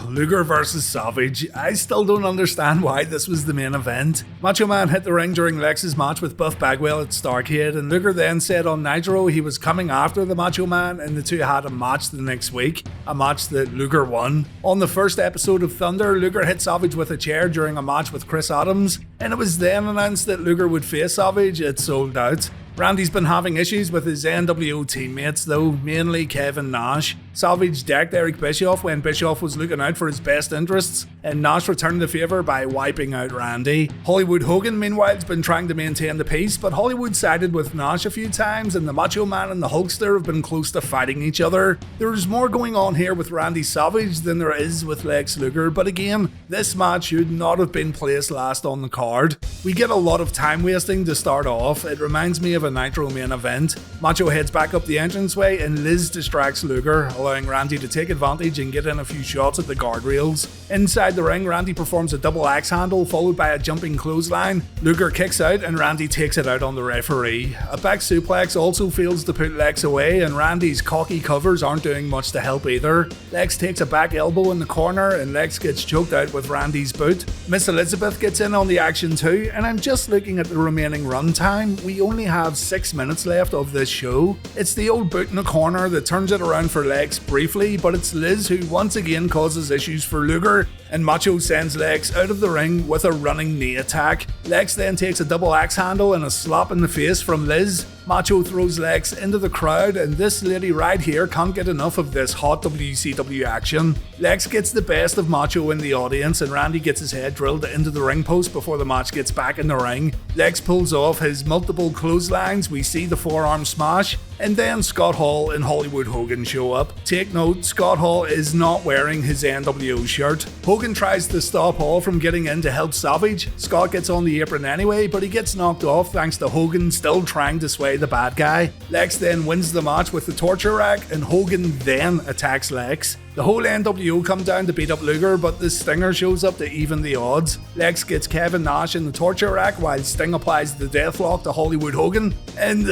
Luger versus Savage. I still don't understand why this was the main event. Macho Man hit the ring during Lex's match with Buff Bagwell at Starrcade, and Luger then said on Nitro he was coming after the Macho Man, and the two had a match the next week, a match that Luger won. On the first episode of Thunder, Luger hit Savage with a chair during a match with Chris Adams, and it was then announced that Luger would face Savage. It sold out. Randy's been having issues with his NWO teammates though, mainly Kevin Nash. Savage decked Eric Bischoff when Bischoff was looking out for his best interests, and Nash returned the favour by wiping out Randy. Hollywood Hogan meanwhile has been trying to maintain the peace, but Hollywood sided with Nash a few times, and the Macho Man and the Hulkster have been close to fighting each other. There's more going on here with Randy Savage than there is with Lex Luger, but again, this match should not have been placed last on the card. We get a lot of time wasting to start off. It reminds me of a Nitro main event. Macho heads back up the entranceway and Liz distracts Luger, allowing Randy to take advantage and get in a few shots at the guardrails. Inside the ring, Randy performs a double axe handle followed by a jumping clothesline. Luger kicks out and Randy takes it out on the referee. A back suplex also fails to put Lex away, and Randy's cocky covers aren't doing much to help either. Lex takes a back elbow in the corner and Lex gets choked out with Randy's boot. Miss Elizabeth gets in on the action too, and I'm just looking at the remaining run time. We only have 6 minutes left of this show. It's the old boot in the corner that turns it around for Lex briefly, but it's Liz who once again causes issues for Luger, and Macho sends Lex out of the ring with a running knee attack. Lex then takes a double axe handle and a slap in the face from Liz. Macho throws Lex into the crowd, and this lady right here can't get enough of this hot WCW action. Lex gets the best of Macho in the audience, and Randy gets his head drilled into the ring post before the match gets back in the ring. Lex pulls off his multiple clotheslines, we see the forearm smash, and then Scott Hall and Hollywood Hogan show up. Take note, Scott Hall is not wearing his NWO shirt. Hogan tries to stop Hall from getting in to help Savage. Scott gets on the apron anyway, but he gets knocked off thanks to Hogan still trying to sway the bad guy. Lex then wins the match with the torture rack, and Hogan then attacks Lex. The whole NWO come down to beat up Luger, but the Stinger shows up to even the odds. Lex gets Kevin Nash in the torture rack while Sting applies the deathlock to Hollywood Hogan, and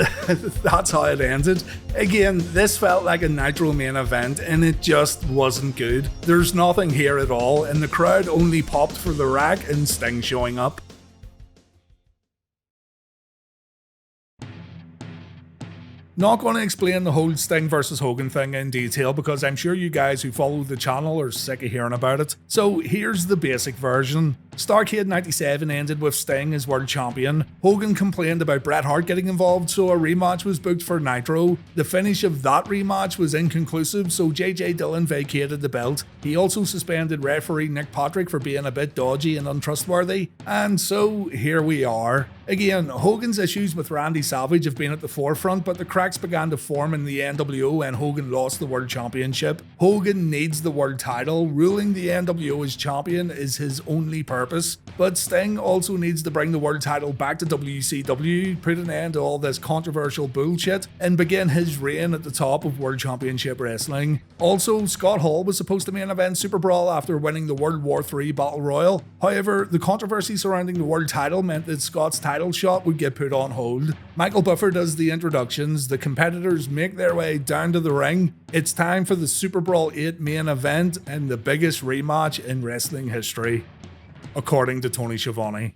that's how it ended. Again, this felt like a Nitro main event, and it just wasn't good. There's nothing here at all, and the crowd only popped for the rack and Sting showing up. Not going to explain the whole Sting versus Hogan thing in detail because I'm sure you guys who follow the channel are sick of hearing about it. So here's the basic version. Starrcade 97 ended with Sting as world champion. Hogan complained about Bret Hart getting involved, so a rematch was booked for Nitro. The finish of that rematch was inconclusive, so JJ Dillon vacated the belt. He also suspended referee Nick Patrick for being a bit dodgy and untrustworthy. And so here we are. Again, Hogan's issues with Randy Savage have been at the forefront, but the cracks began to form in the NWO when Hogan lost the World Championship. Hogan needs the world title. Ruling the NWO as champion is his only purpose. But Sting also needs to bring the world title back to WCW, put an end to all this controversial bullshit, and begin his reign at the top of World Championship Wrestling. Also, Scott Hall was supposed to main event SuperBrawl after winning the World War III Battle Royal. However, the controversy surrounding the world title meant that Scott's title shot would get put on hold. Michael Buffer does the introductions, the competitors make their way down to the ring. It's time for the SuperBrawl 8 main event and the biggest rematch in wrestling history, according to Tony Schiavone.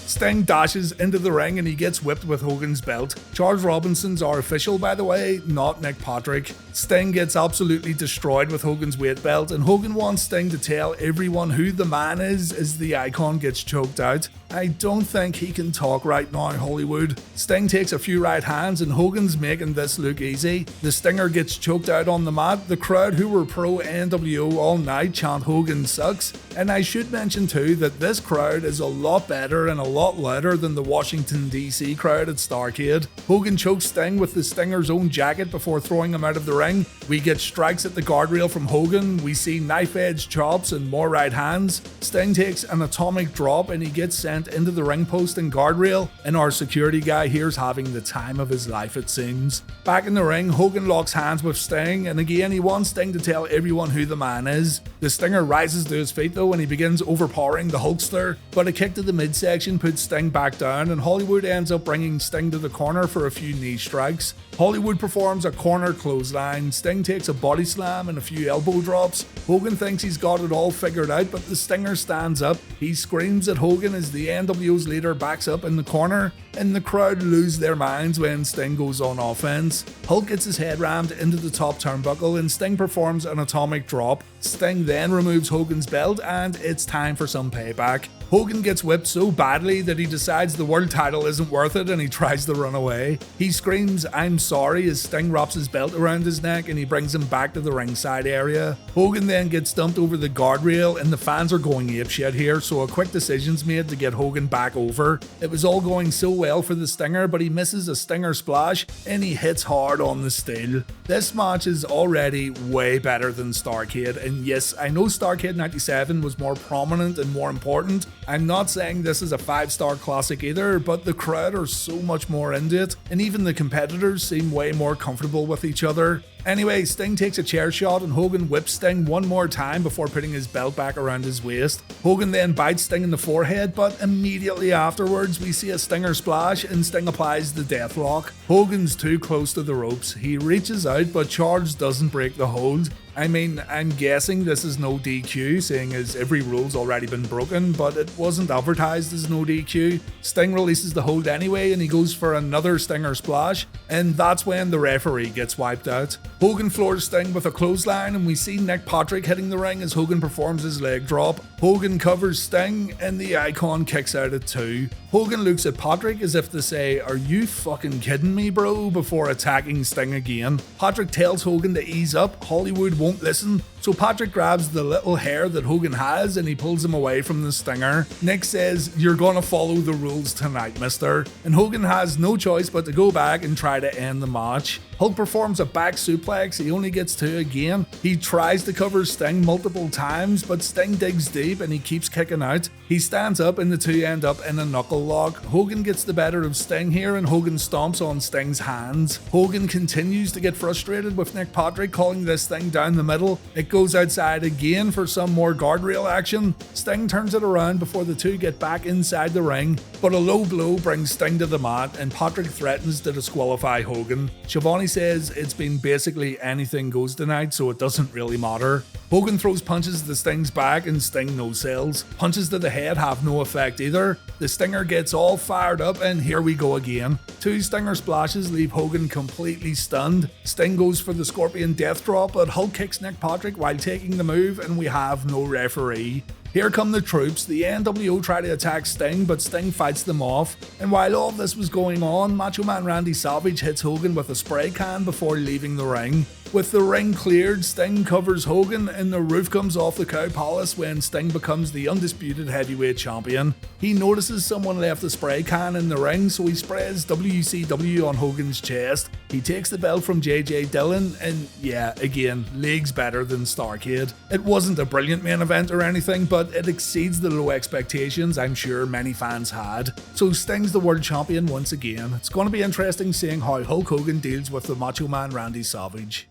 Sting dashes into the ring and he gets whipped with Hogan's belt. Charles Robinson's our official, by the way, not Nick Patrick. Sting gets absolutely destroyed with Hogan's weight belt, and Hogan wants Sting to tell everyone who the man is as the icon gets choked out. I don't think he can talk right now, Hollywood. Sting takes a few right hands and Hogan's making this look easy. The Stinger gets choked out on the mat. The crowd who were pro NWO all night chant Hogan sucks. And I should mention too that this crowd is a lot better and a lot louder than the Washington DC crowd at Starrcade. Hogan chokes Sting with the Stinger's own jacket before throwing him out of the ring. We get strikes at the guardrail from Hogan. We see knife edge chops and more right hands. Sting takes an atomic drop and he gets sent mount into the ring post and guardrail, and our security guy here's having the time of his life, it seems. Back in the ring, Hogan locks hands with Sting, and again he wants Sting to tell everyone who the man is. The Stinger rises to his feet though and he begins overpowering the Hulkster, but a kick to the midsection puts Sting back down, and Hollywood ends up bringing Sting to the corner for a few knee strikes. Hollywood performs a corner clothesline, Sting takes a body slam and a few elbow drops. Hogan thinks he's got it all figured out, but the Stinger stands up. He screams at Hogan as the NWO's leader backs up in the corner, and the crowd lose their minds when Sting goes on offense. Hulk gets his head rammed into the top turnbuckle and Sting performs an atomic drop. Sting then removes Hogan's belt and it's time for some payback. Hogan gets whipped so badly that he decides the world title isn't worth it and he tries to run away. He screams "I'm sorry" as Sting wraps his belt around his neck and he brings him back to the ringside area. Hogan then gets dumped over the guardrail and the fans are going apeshit here, so a quick decision's made to get Hogan back over. It was all going so well for the Stinger, but he misses a Stinger splash and he hits hard on the steel. This match is already way better than Starrcade, and yes, I know Starrcade 97 was more prominent and more important. I'm not saying this is a 5-star classic either, but the crowd are so much more into it, and even the competitors seem way more comfortable with each other. Anyway, Sting takes a chair shot and Hogan whips Sting one more time before putting his belt back around his waist. Hogan then bites Sting in the forehead, but immediately afterwards we see a Stinger splash and Sting applies the deathlock. Hogan's too close to the ropes. He reaches out, but Charge doesn't break the hold. I mean, I'm guessing this is no DQ, seeing as every rule's already been broken, but it wasn't advertised as no DQ. Sting releases the hold anyway and he goes for another Stinger splash, and that's when the referee gets wiped out. Hogan floors Sting with a clothesline and we see Nick Patrick hitting the ring as Hogan performs his leg drop. Hogan covers Sting and the Icon kicks out at 2. Hogan looks at Patrick as if to say, "Are you fucking kidding me, bro?" before attacking Sting again. Patrick tells Hogan to ease up. Hollywood won't listen, so Patrick grabs the little hair that Hogan has and he pulls him away from the Stinger. Nick says, "You're gonna follow the rules tonight, mister," and Hogan has no choice but to go back and try to end the match. Hulk performs a back suplex, he only gets 2 again. He tries to cover Sting multiple times, but Sting digs deep and he keeps kicking out. He stands up and the two end up in a knuckle lock. Hogan gets the better of Sting here and Hogan stomps on Sting's hands. Hogan continues to get frustrated with Nick Patrick calling this thing down the middle. It goes outside again for some more guardrail action. Sting turns it around before the two get back inside the ring, but a low blow brings Sting to the mat and Patrick threatens to disqualify Hogan. Schiavone says it's been basically anything goes tonight, so it doesn't really matter. Hogan throws punches to Sting's back and Sting no-sells. Punches to the head have no effect either. The Stinger gets all fired up and here we go again. 2 Stinger splashes leave Hogan completely stunned. Sting goes for the Scorpion Death Drop, but Hulk kicks Nick Patrick while taking the move and we have no referee. Here come the troops. The NWO try to attack Sting, but Sting fights them off. And while all this was going on, Macho Man Randy Savage hits Hogan with a spray can before leaving the ring. With the ring cleared, Sting covers Hogan and the roof comes off the Cow Palace when Sting becomes the undisputed heavyweight champion. He notices someone left a spray can in the ring, so he sprays WCW on Hogan's chest. He takes the belt from JJ Dillon and yeah, again, leagues better than Starrcade. It wasn't a brilliant main event or anything, but it exceeds the low expectations I'm sure many fans had. So Sting's the world champion once again. It's going to be interesting seeing how Hulk Hogan deals with the Macho Man Randy Savage.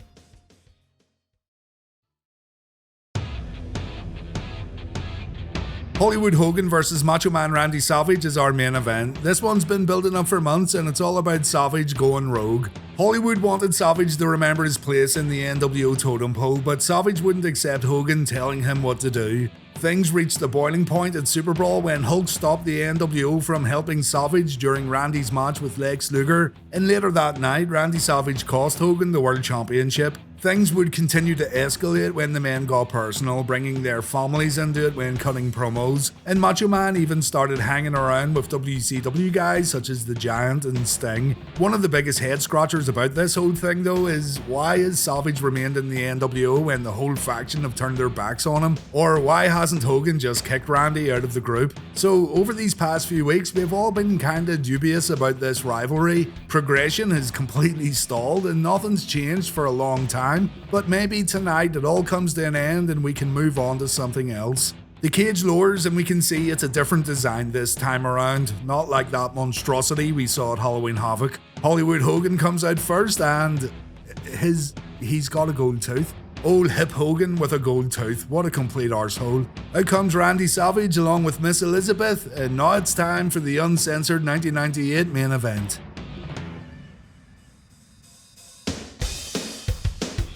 Hollywood Hogan vs Macho Man Randy Savage is our main event. This one's been building up for months and it's all about Savage going rogue. Hollywood wanted Savage to remember his place in the NWO totem pole, but Savage wouldn't accept Hogan telling him what to do. Things reached the boiling point at SuperBrawl when Hulk stopped the NWO from helping Savage during Randy's match with Lex Luger, and later that night Randy Savage cost Hogan the World Championship. Things would continue to escalate when the men got personal, bringing their families into it when cutting promos, and Macho Man even started hanging around with WCW guys such as The Giant and Sting. One of the biggest head scratchers about this whole thing though is why has Savage remained in the NWO when the whole faction have turned their backs on him? Or why hasn't Hogan just kicked Randy out of the group? So over these past few weeks we've all been kinda dubious about this rivalry. Progression has completely stalled and nothing's changed for a long time. But maybe tonight it all comes to an end and we can move on to something else. The cage lowers and we can see it's a different design this time around, not like that monstrosity we saw at Halloween Havoc. Hollywood Hogan comes out first and he's got a gold tooth. Old hip Hogan with a gold tooth, what a complete arsehole. Out comes Randy Savage along with Miss Elizabeth, and now it's time for the Uncensored 1998 main event.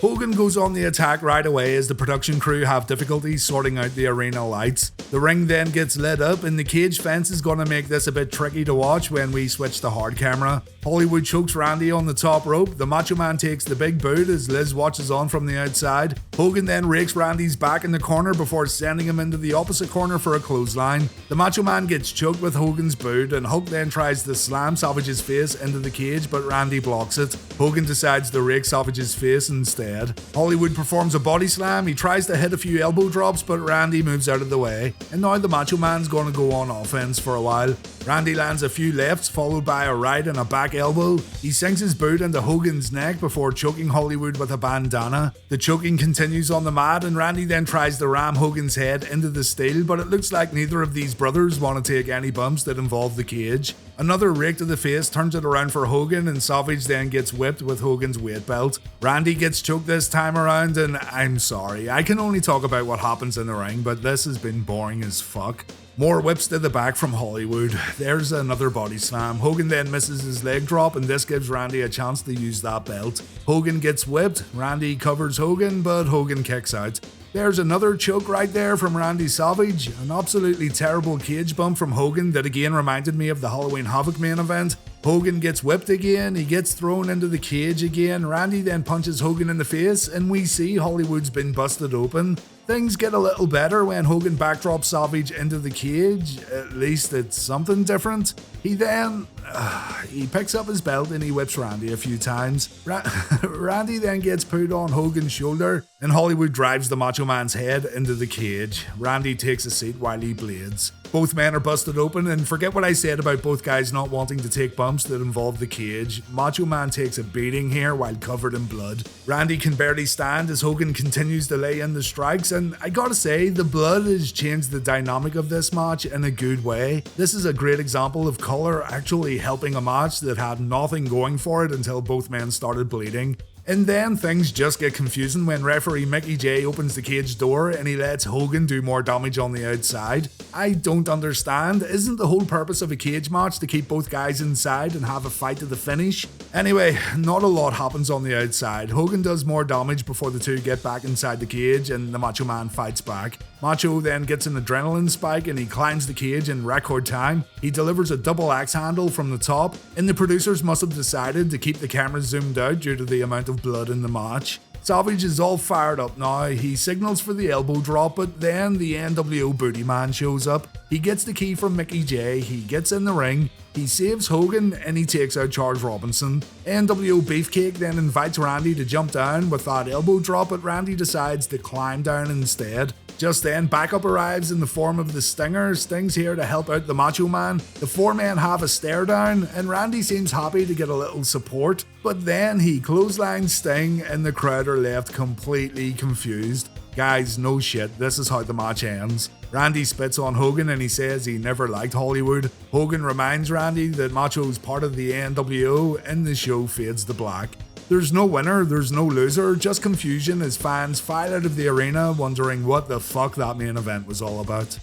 Hogan goes on the attack right away as the production crew have difficulties sorting out the arena lights. The ring then gets lit up and the cage fence is going to make this a bit tricky to watch when we switch to hard camera. Hollywood chokes Randy on the top rope, the Macho Man takes the big boot as Liz watches on from the outside. Hogan then rakes Randy's back in the corner before sending him into the opposite corner for a clothesline. The Macho Man gets choked with Hogan's boot and Hulk then tries to slam Savage's face into the cage but Randy blocks it. Hogan decides to rake Savage's face instead. Hollywood performs a body slam, he tries to hit a few elbow drops but Randy moves out of the way. And now the Macho Man's gonna go on offense for a while. Randy lands a few lefts followed by a right and a back elbow. He sinks his boot into Hogan's neck before choking Hollywood with a bandana. The choking continues on the mat and Randy then tries to ram Hogan's head into the steel, but it looks like neither of these brothers want to take any bumps that involve the cage. Another rake to the face turns it around for Hogan and Savage then gets whipped with Hogan's weight belt. Randy gets choked this time around and I'm sorry, I can only talk about what happens in the ring, but this has been boring as fuck. More whips to the back from Hollywood. There's another body slam. Hogan then misses his leg drop and this gives Randy a chance to use that belt. Hogan gets whipped, Randy covers Hogan, but Hogan kicks out. There's another choke right there from Randy Savage. An absolutely terrible cage bump from Hogan that again reminded me of the Halloween Havoc main event. Hogan gets whipped again, he gets thrown into the cage again, Randy then punches Hogan in the face and we see Hollywood's been busted open. Things get a little better when Hogan backdrops Savage into the cage, at least it's something different. He then he picks up his belt and he whips Randy a few times. Randy then gets put on Hogan's shoulder and Hollywood drives the Macho Man's head into the cage. Randy takes a seat while he bleeds. Both men are busted open and forget what I said about both guys not wanting to take bumps that involve the cage. Macho Man takes a beating here while covered in blood. Randy can barely stand as Hogan continues to lay in the strikes and I gotta say the blood has changed the dynamic of this match in a good way. This is a great example of colour actually helping a match that had nothing going for it until both men started bleeding. And then things just get confusing when referee Mickey J opens the cage door and he lets Hogan do more damage on the outside. I don't understand, isn't the whole purpose of a cage match to keep both guys inside and have a fight to the finish? Anyway, not a lot happens on the outside. Hogan does more damage before the two get back inside the cage and the Macho Man fights back. Macho then gets an adrenaline spike and he climbs the cage in record time. He delivers a double axe handle from the top and the producers must have decided to keep the camera zoomed out due to the amount of blood in the match. Savage is all fired up now, he signals for the elbow drop but then the NWO Booty Man shows up. He gets the key from Mickey J, he gets in the ring, he saves Hogan and he takes out Charles Robinson. NWO Beefcake then invites Randy to jump down with that elbow drop but Randy decides to climb down instead. Just then, backup arrives in the form of the Stinger. Sting's here to help out the Macho Man. The four men have a stare down, and Randy seems happy to get a little support. But then he clotheslines Sting, and the crowd are left completely confused. Guys, no shit, this is how the match ends. Randy spits on Hogan and he says he never liked Hollywood. Hogan reminds Randy that Macho's part of the NWO, and the show fades to black. There's no winner, there's no loser, just confusion as fans file out of the arena wondering what the fuck that main event was all about.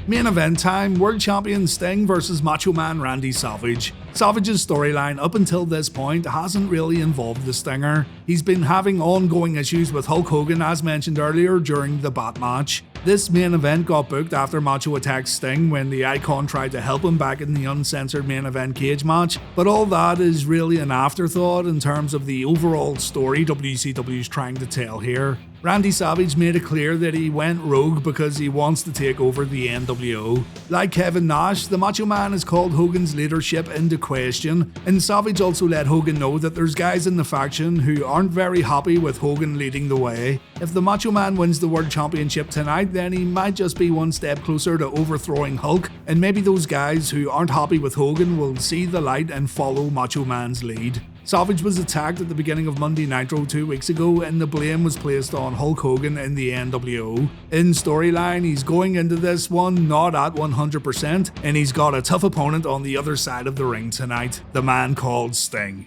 Main event time, World Champion Sting versus Macho Man Randy Savage. Savage's storyline up until this point hasn't really involved the Stinger. He's been having ongoing issues with Hulk Hogan as mentioned earlier during the Bat match. This main event got booked after Macho attacked Sting when the Icon tried to help him back in the Uncensored main event cage match, but all that is really an afterthought in terms of the overall story WCW is trying to tell here. Randy Savage made it clear that he went rogue because he wants to take over the NWO. Like Kevin Nash, the Macho Man has called Hogan's leadership into question, and Savage also let Hogan know that there's guys in the faction who aren't very happy with Hogan leading the way. If the Macho Man wins the World Championship tonight, then he might just be one step closer to overthrowing Hulk, and maybe those guys who aren't happy with Hogan will see the light and follow Macho Man's lead. Savage was attacked at the beginning of Monday Nitro 2 weeks ago, and the blame was placed on Hulk Hogan and the NWO. In storyline, he's going into this one not at 100%, and he's got a tough opponent on the other side of the ring tonight, the man called Sting.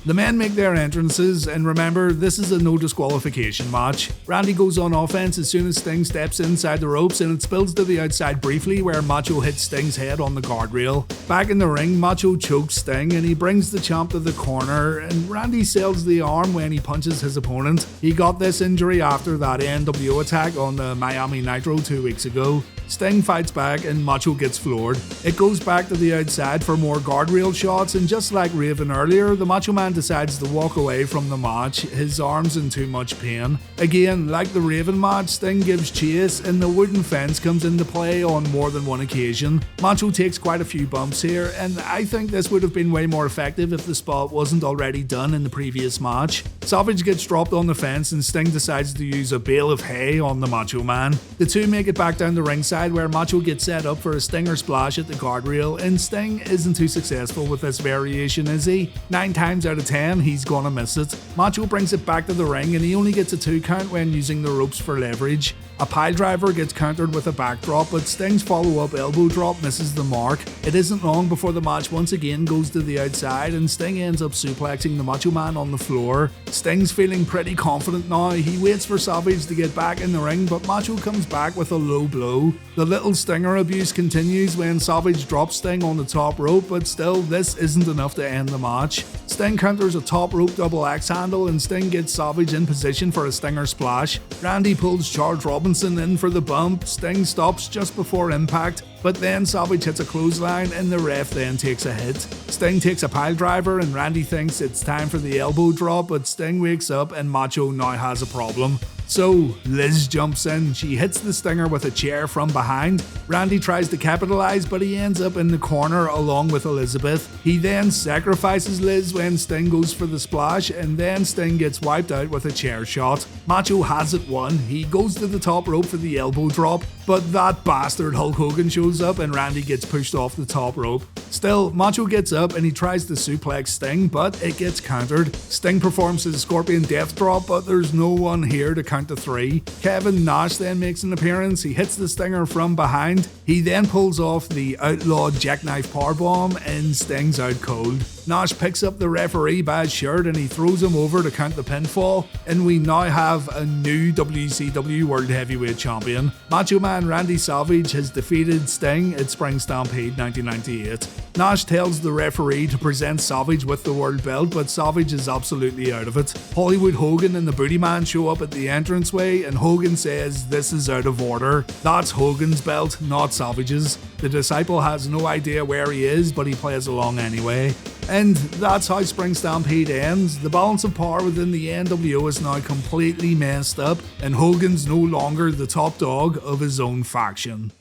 The men make their entrances, and remember, this is a no disqualification match. Randy goes on offense as soon as Sting steps inside the ropes, and it spills to the outside briefly where Macho hits Sting's head on the guardrail. Back in the ring, Macho chokes Sting and he brings the champ to the corner, and Randy sells the arm when he punches his opponent. He got this injury after that NWO attack on the Miami Nitro 2 weeks ago. Sting fights back and Macho gets floored. It goes back to the outside for more guardrail shots, and just like Raven earlier, the Macho Man decides to walk away from the match, his arms in too much pain. Again, like the Raven match, Sting gives chase and the wooden fence comes into play on more than one occasion. Macho takes quite a few bumps here, and I think this would have been way more effective if the spot wasn't already done in the previous match. Savage gets dropped on the fence and Sting decides to use a bale of hay on the Macho Man. The two make it back down the ringside where Macho gets set up for a stinger splash at the guardrail, and Sting isn't too successful with this variation, is he? 9 times out of 10 he's gonna miss it. Macho brings it back to the ring and he only gets a 2 count when using the ropes for leverage. A pile driver gets countered with a backdrop, but Sting's follow-up elbow drop misses the mark. It isn't long before the match once again goes to the outside and Sting ends up suplexing the Macho Man on the floor. Sting's feeling pretty confident now. He waits for Savage to get back in the ring, but Macho comes back with a low blow. The little Stinger abuse continues when Savage drops Sting on the top rope, but still this isn't enough to end the match. Sting counters a top rope double axe handle and Sting gets Savage in position for a Stinger splash. Randy pulls Charles Robinson in for the bump. Sting stops just before impact, but then Savage hits a clothesline and the ref then takes a hit. Sting takes a pile driver and Randy thinks it's time for the elbow drop, but Sting wakes up and Macho now has a problem. So Liz jumps in, she hits the Stinger with a chair from behind. Randy tries to capitalize, but he ends up in the corner along with Elizabeth. He then sacrifices Liz when Sting goes for the splash, and then Sting gets wiped out with a chair shot. Macho has it won. He goes to the top rope for the elbow drop, but that bastard Hulk Hogan shows up and Randy gets pushed off the top rope. Still, Macho gets up and he tries to suplex Sting, but it gets countered. Sting performs his Scorpion Death Drop, but there's no one here to count to 3. Kevin Nash then makes an appearance. He hits the Stinger from behind. He then pulls off the outlawed jackknife powerbomb and Sting's out cold. Nash picks up the referee by his shirt and he throws him over to count the pinfall, and we now have a new WCW World Heavyweight Champion. Macho Man Randy Savage has defeated Sting at Spring Stampede 1998. Nash tells the referee to present Savage with the world belt, but Savage is absolutely out of it. Hollywood Hogan and the Booty Man show up at the entranceway and Hogan says this is out of order. That's Hogan's belt, not Savage's. The disciple has no idea where he is, but he plays along anyway. And that's how Spring Stampede ends. The balance of power within the NWO is now completely messed up, and Hogan's no longer the top dog of his own faction.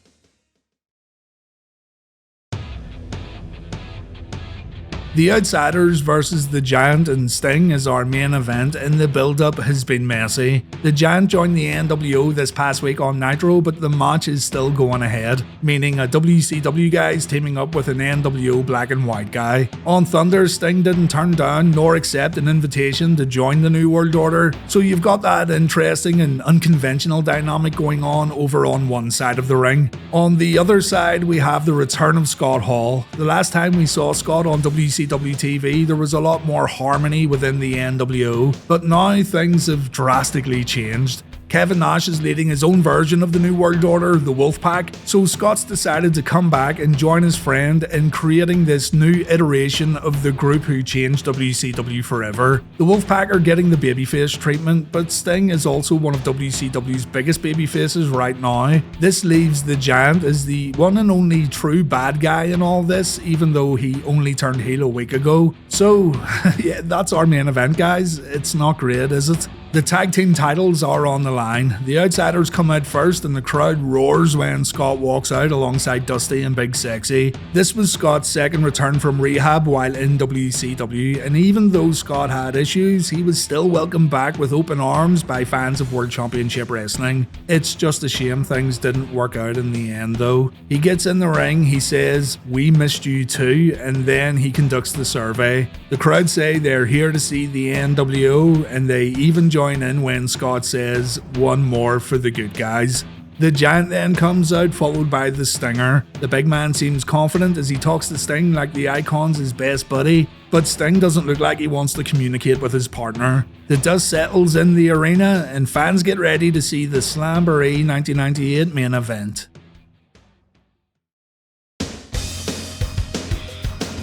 The Outsiders versus the Giant and Sting is our main event, and the build-up has been messy. The Giant joined the NWO this past week on Nitro, but the match is still going ahead, meaning a WCW guy is teaming up with an NWO black and white guy. On Thunder, Sting didn't turn down nor accept an invitation to join the New World Order, so you've got that interesting and unconventional dynamic going on over on one side of the ring. On the other side, we have the return of Scott Hall. The last time we saw Scott on WCW TV, there was a lot more harmony within the NWO, but now things have drastically changed. Kevin Nash is leading his own version of the New World Order, the Wolfpac, so Scott's decided to come back and join his friend in creating this new iteration of the group who changed WCW forever. The Wolfpac are getting the babyface treatment, but Sting is also one of WCW's biggest babyfaces right now. This leaves the Giant as the one and only true bad guy in all this, even though he only turned heel a week ago. So, yeah, that's our main event, guys. It's not great, is it? The tag team titles are on the line. The Outsiders come out first and the crowd roars when Scott walks out alongside Dusty and Big Sexy. This was Scott's second return from rehab while in WCW, and even though Scott had issues, he was still welcomed back with open arms by fans of World Championship Wrestling. It's just a shame things didn't work out in the end though. He gets in the ring, he says, "We missed you too," and then he conducts the survey. The crowd say they're here to see the NWO, and they even join in when Scott says, "One more for the good guys." The Giant then comes out, followed by the Stinger. The big man seems confident as he talks to Sting like the Icon's his best buddy, but Sting doesn't look like he wants to communicate with his partner. The dust settles in the arena and fans get ready to see the Slamboree 1998 main event.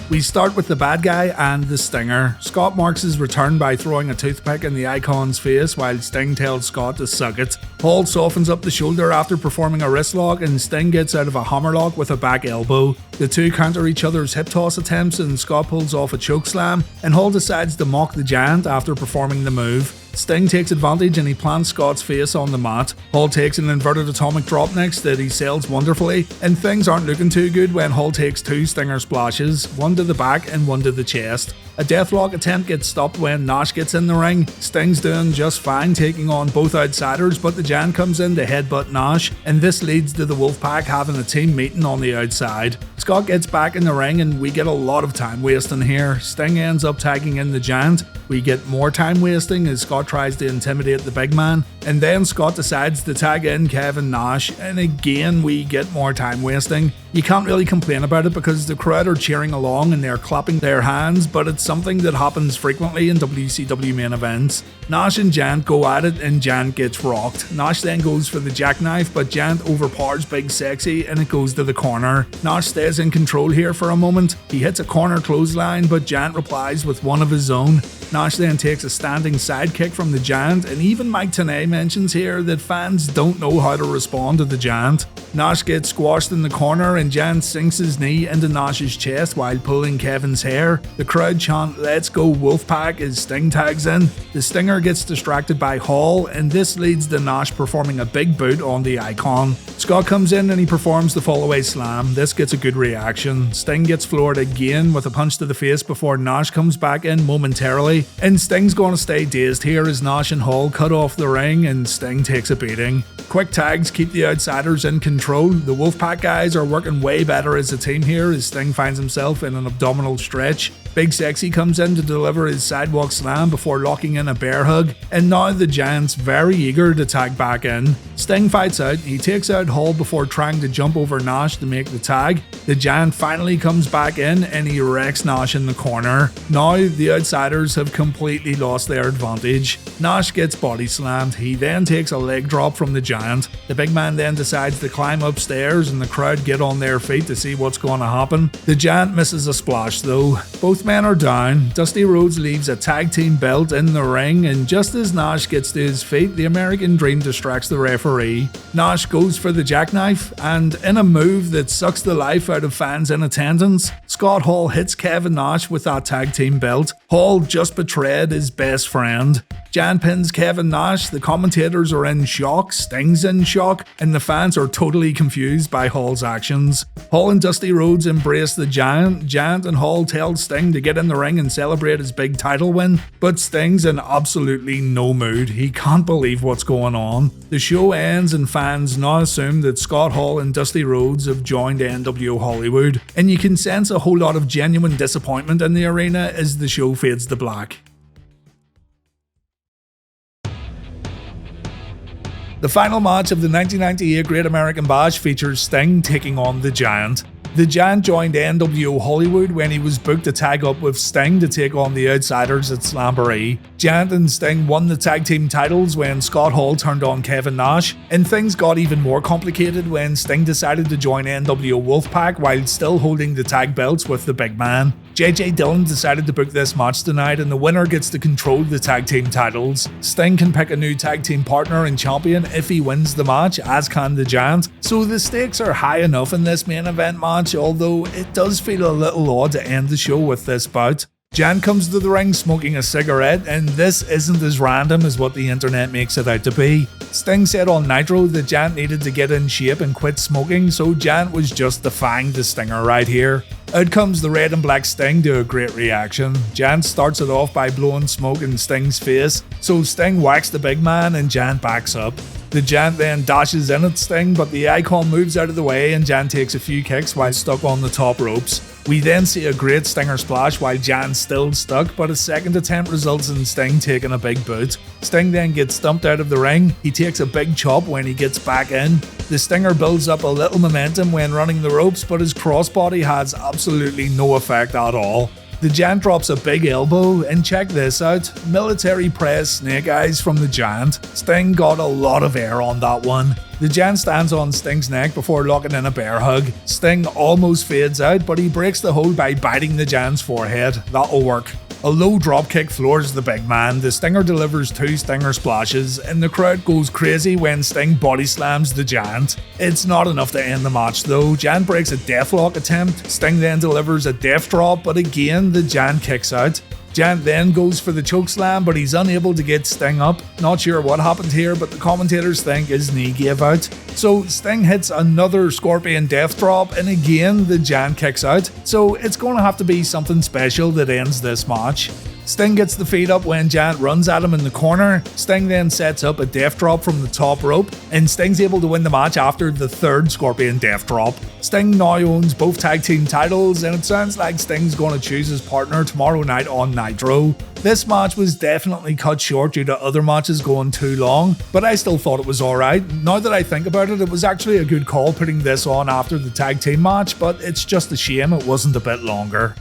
We start with the bad guy and the Stinger. Scott marks his return by throwing a toothpick in the Icon's face while Sting tells Scott to suck it. Hall softens up the shoulder after performing a wrist lock and Sting gets out of a hammerlock with a back elbow. The two counter each other's hip toss attempts and Scott pulls off a chokeslam, and Hall decides to mock the Giant after performing the move. Sting takes advantage and he plants Scott's face on the mat. Hall takes an inverted atomic drop next that he sells wonderfully, and things aren't looking too good when Hall takes two Stinger splashes, one to the back and one to the chest. A deathlock attempt gets stopped when Nash gets in the ring. Sting's doing just fine taking on both Outsiders, but the Giant comes in to headbutt Nash, and this leads to the Wolfpac having a team meeting on the outside. Scott gets back in the ring and we get a lot of time wasting here. Sting ends up tagging in the Giant. We get more time wasting as Scott tries to intimidate the big man, and then Scott decides to tag in Kevin Nash, and again we get more time wasting. You can't really complain about it because the crowd are cheering along and they're clapping their hands, but it's something that happens frequently in WCW main events. Nash and Giant go at it and Giant gets rocked. Nash then goes for the jackknife, but Giant overpowers Big Sexy and it goes to the corner. Nash stays in control here for a moment. He hits a corner clothesline, but Giant replies with one of his own. Nash then takes a standing sidekick from the Giant, and even Mike Tenay mentions here that fans don't know how to respond to the Giant. Nash gets squashed in the corner and Giant sinks his knee into Nash's chest while pulling Kevin's hair. The crowd chant "Let's go Wolfpac" as Sting tags in. The Stinger gets distracted by Hall, and this leads to Nash performing a big boot on the Icon. Scott comes in and he performs the fallaway slam. This gets a good reaction. Sting gets floored again with a punch to the face before Nash comes back in momentarily, and Sting's going to stay dazed here as Nash and Hall cut off the ring and Sting takes a beating. Quick tags keep the Outsiders in control. The Wolfpac guys are working way better as a team here as Sting finds himself in an abdominal stretch. Big Sexy comes in to deliver his sidewalk slam before locking in a bear hug, and now the Giant's very eager to tag back in. Sting fights out, he takes out Hall before trying to jump over Nash to make the tag. The Giant finally comes back in and he wrecks Nash in the corner. Now the Outsiders have completely lost their advantage. Nash gets body slammed, he then takes a leg drop from the Giant. The big man then decides to climb upstairs and the crowd get on their feet to see what's going to happen. The Giant misses a splash though. Both men are down. Dusty Rhodes leaves a tag team belt in the ring, and just as Nash gets to his feet, the American Dream distracts the referee. Nash goes for the jackknife, and in a move that sucks the life out of fans in attendance, Scott Hall hits Kevin Nash with that tag team belt. Hall just betrayed his best friend. Giant pins Kevin Nash, the commentators are in shock, Sting's in shock, and the fans are totally confused by Hall's actions. Hall and Dusty Rhodes embrace the Giant. Giant and Hall tell Sting to get in the ring and celebrate his big title win, but Sting's in absolutely no mood. He can't believe what's going on. The show ends and fans now assume that Scott Hall and Dusty Rhodes have joined NWO Hollywood, and you can sense a whole lot of genuine disappointment in the arena as the show fades to black. The final match of the 1998 Great American Bash features Sting taking on the Giant. The Giant joined NWO Hollywood when he was booked to tag up with Sting to take on the Outsiders at Slamboree. Giant and Sting won the tag team titles when Scott Hall turned on Kevin Nash, and things got even more complicated when Sting decided to join NWO Wolfpac while still holding the tag belts with the big man. JJ Dillon decided to book this match tonight, and the winner gets to control the tag team titles. Sting can pick a new tag team partner and champion if he wins the match, as can the Giant. So the stakes are high enough in this main event match, although it does feel a little odd to end the show with this bout. Jan comes to the ring smoking a cigarette, and this isn't as random as what the internet makes it out to be. Sting said on Nitro that Jan needed to get in shape and quit smoking, so Jan was just defying the Stinger right here. Out comes the red and black Sting to a great reaction. Jan starts it off by blowing smoke in Sting's face, so Sting whacks the big man and Jan backs up. The Giant then dashes in at Sting, but the Icon moves out of the way and Jan takes a few kicks while stuck on the top ropes. We then see a great Stinger splash while Jan's still stuck, but a second attempt results in Sting taking a big boot. Sting then gets stumped out of the ring. He takes a big chop when he gets back in. The Stinger builds up a little momentum when running the ropes, but his crossbody has absolutely no effect at all. The Giant drops a big elbow, and check this out, military press snake eyes from the Giant. Sting got a lot of air on that one. The Giant stands on Sting's neck before locking in a bear hug. Sting almost fades out, but he breaks the hold by biting the Giant's forehead. That'll work. A low dropkick floors the big man. The Stinger delivers 2 Stinger splashes, and the crowd goes crazy when Sting body slams the Giant. It's not enough to end the match though. Giant breaks a deathlock attempt. Sting then delivers a death drop, but again the Giant kicks out. Giant then goes for the chokeslam, but he's unable to get Sting up. Not sure what happened here, but the commentators think his knee gave out. So Sting hits another Scorpion death drop, and again the Giant kicks out. So it's going to have to be something special that ends this match. Sting gets the feet up when Giant runs at him in the corner. Sting then sets up a death drop from the top rope, and Sting's able to win the match after the 3rd Scorpion death drop. Sting now owns both tag team titles, and it sounds like Sting's going to choose his partner tomorrow night on Nitro. This match was definitely cut short due to other matches going too long, but I still thought it was alright. Now that I think about it, it was actually a good call putting this on after the tag team match, but it's just a shame it wasn't a bit longer.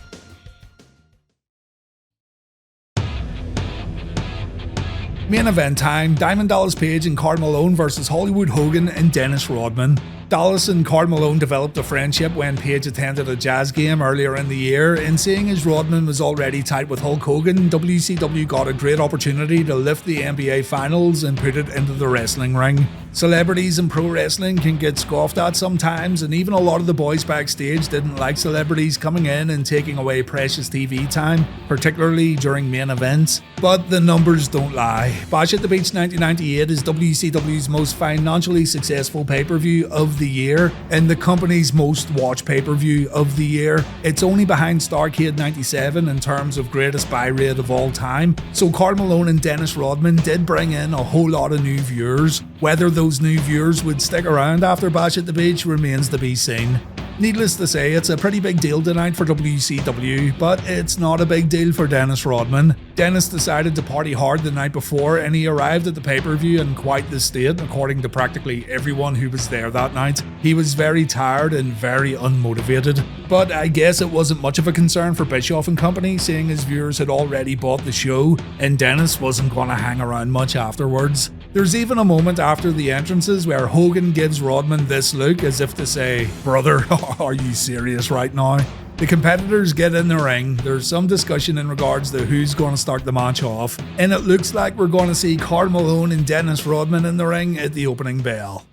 Main event time, Diamond Dallas Page and Karl Malone versus Hollywood Hogan and Dennis Rodman. Dallas and Karl Malone developed a friendship when Page attended a jazz game earlier in the year, and seeing as Rodman was already tight with Hulk Hogan, WCW got a great opportunity to lift the NBA Finals and put it into the wrestling ring. Celebrities in pro wrestling can get scoffed at sometimes, and even a lot of the boys backstage didn't like celebrities coming in and taking away precious TV time, particularly during main events. But the numbers don't lie. Bash at the Beach 1998 is WCW's most financially successful pay-per-view of the year and the company's most watched pay-per-view of the year. It's only behind Starrcade 97 in terms of greatest buy rate of all time. So Karl Malone and Dennis Rodman did bring in a whole lot of new viewers. Whether those new viewers would stick around after Bash at the Beach remains to be seen. Needless to say, it's a pretty big deal tonight for WCW, but it's not a big deal for Dennis Rodman. Dennis decided to party hard the night before, and he arrived at the pay-per-view in quite the state, according to practically everyone who was there that night. He was very tired and very unmotivated. But I guess it wasn't much of a concern for Bischoff and company, seeing his viewers had already bought the show, and Dennis wasn't going to hang around much afterwards. There's even a moment after the entrances where Hogan gives Rodman this look as if to say, "Brother, are you serious right now?" The competitors get in the ring. There's some discussion in regards to who's going to start the match off, and it looks like we're going to see Karl Malone and Dennis Rodman in the ring at the opening bell.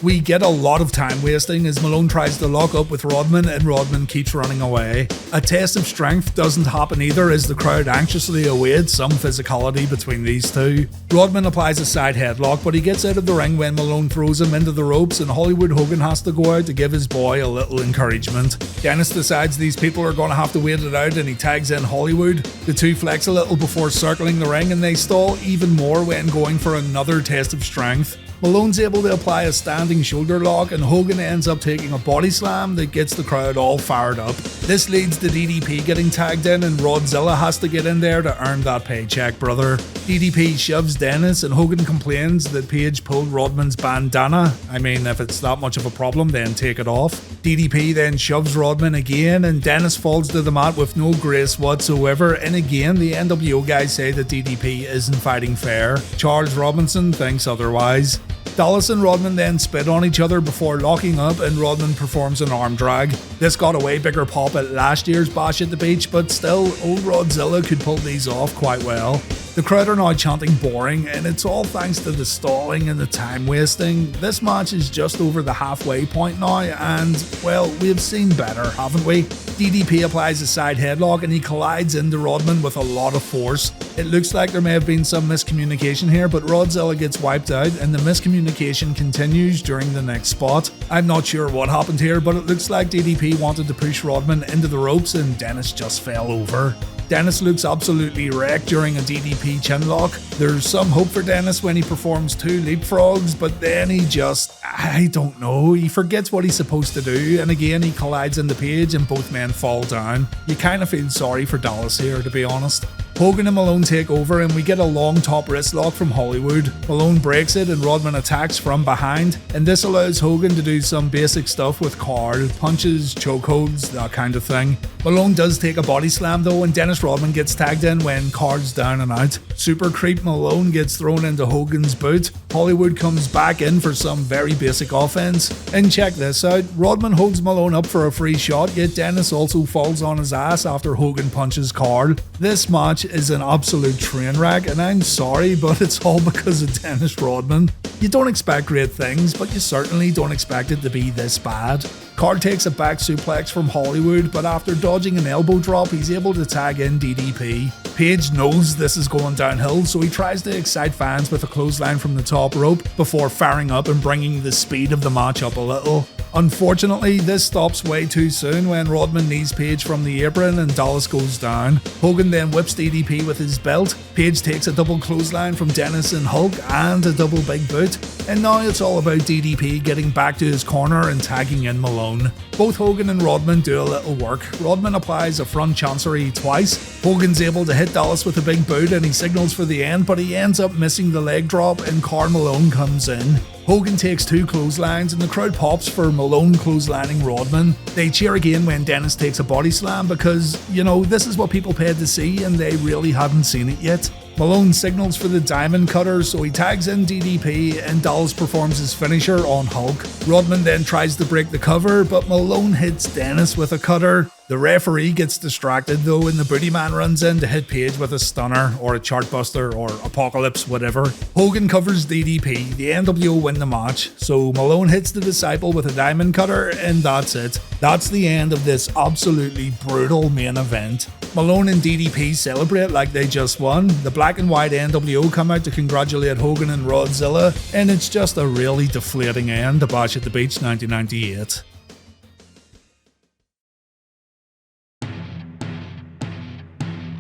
We get a lot of time wasting as Malone tries to lock up with Rodman and Rodman keeps running away. A test of strength doesn't happen either as the crowd anxiously awaits some physicality between these two. Rodman applies a side headlock, but he gets out of the ring when Malone throws him into the ropes and Hollywood Hogan has to go out to give his boy a little encouragement. Dennis decides these people are going to have to wait it out and he tags in Hollywood. The two flex a little before circling the ring and they stall even more when going for another test of strength. Malone's able to apply a standing shoulder lock and Hogan ends up taking a body slam that gets the crowd all fired up. This leads to DDP getting tagged in and Rodzilla has to get in there to earn that paycheck, brother. DDP shoves Dennis and Hogan complains that Page pulled Rodman's bandana. I mean, if it's that much of a problem, then take it off. DDP then shoves Rodman again and Dennis falls to the mat with no grace whatsoever, and again the NWO guys say that DDP isn't fighting fair. Charles Robinson thinks otherwise. Dallas and Rodman then spit on each other before locking up and Rodman performs an arm drag. This got a way bigger pop at last year's Bash at the Beach, but still, old Rodzilla could pull these off quite well. The crowd are now chanting boring, and it's all thanks to the stalling and the time wasting. This match is just over the halfway point now, and well, we've seen better, haven't we? DDP applies a side headlock and he collides into Rodman with a lot of force. It looks like there may have been some miscommunication here, but Rodzilla gets wiped out and the miscommunication continues during the next spot. I'm not sure what happened here, but it looks like DDP wanted to push Rodman into the ropes and Dennis just fell over. Dennis looks absolutely wrecked during a DDP chinlock. There's some hope for Dennis when he performs 2 leapfrogs, but then he just, I don't know, he forgets what he's supposed to do, and again he collides into Page and both men fall down. You kind of feel sorry for Dallas here, to be honest. Hogan and Malone take over and we get a long top wrist lock from Hollywood. Malone breaks it and Rodman attacks from behind, and this allows Hogan to do some basic stuff with Karl, punches, chokeholds, that kind of thing. Malone does take a body slam though, and Dennis Rodman gets tagged in when Karl's down and out. Super creep Malone gets thrown into Hogan's boot. Hollywood comes back in for some very basic offense. And check this out, Rodman holds Malone up for a free shot, yet Dennis also falls on his ass after Hogan punches Karl. This match is an absolute train wreck, and I'm sorry, but it's all because of Dennis Rodman. You don't expect great things, but you certainly don't expect it to be this bad. Karl takes a back suplex from Hollywood, but after dodging an elbow drop, he's able to tag in DDP. Page knows this is going downhill, so he tries to excite fans with a clothesline from the top rope before firing up and bringing the speed of the match up a little. Unfortunately, this stops way too soon when Rodman knees Page from the apron and Dallas goes down. Hogan then whips DDP with his belt. Page takes a double clothesline from Dennis and Hulk and a double big boot. And now it's all about DDP getting back to his corner and tagging in Malone. Both Hogan and Rodman do a little work. Rodman applies a front chancery twice. Hogan's able to hit Dallas with a big boot and he signals for the end, but he ends up missing the leg drop and Karl Malone comes in. Hogan takes 2 clotheslines and the crowd pops for Malone clotheslining Rodman. They cheer again when Dennis takes a body slam because, you know, this is what people paid to see and they really haven't seen it yet. Malone signals for the diamond cutter, so he tags in DDP and Dallas performs his finisher on Hulk. Rodman then tries to break the cover, but Malone hits Dennis with a cutter. The referee gets distracted though and the booty man runs in to hit Page with a stunner or a chartbuster or apocalypse, whatever. Hogan covers DDP, the NWO win the match, so Malone hits the disciple with a diamond cutter and that's it. That's the end of this absolutely brutal main event. Malone and DDP celebrate like they just won. The black and white NWO come out to congratulate Hogan and Rodzilla, and it's just a really deflating end to Bash at the Beach 1998.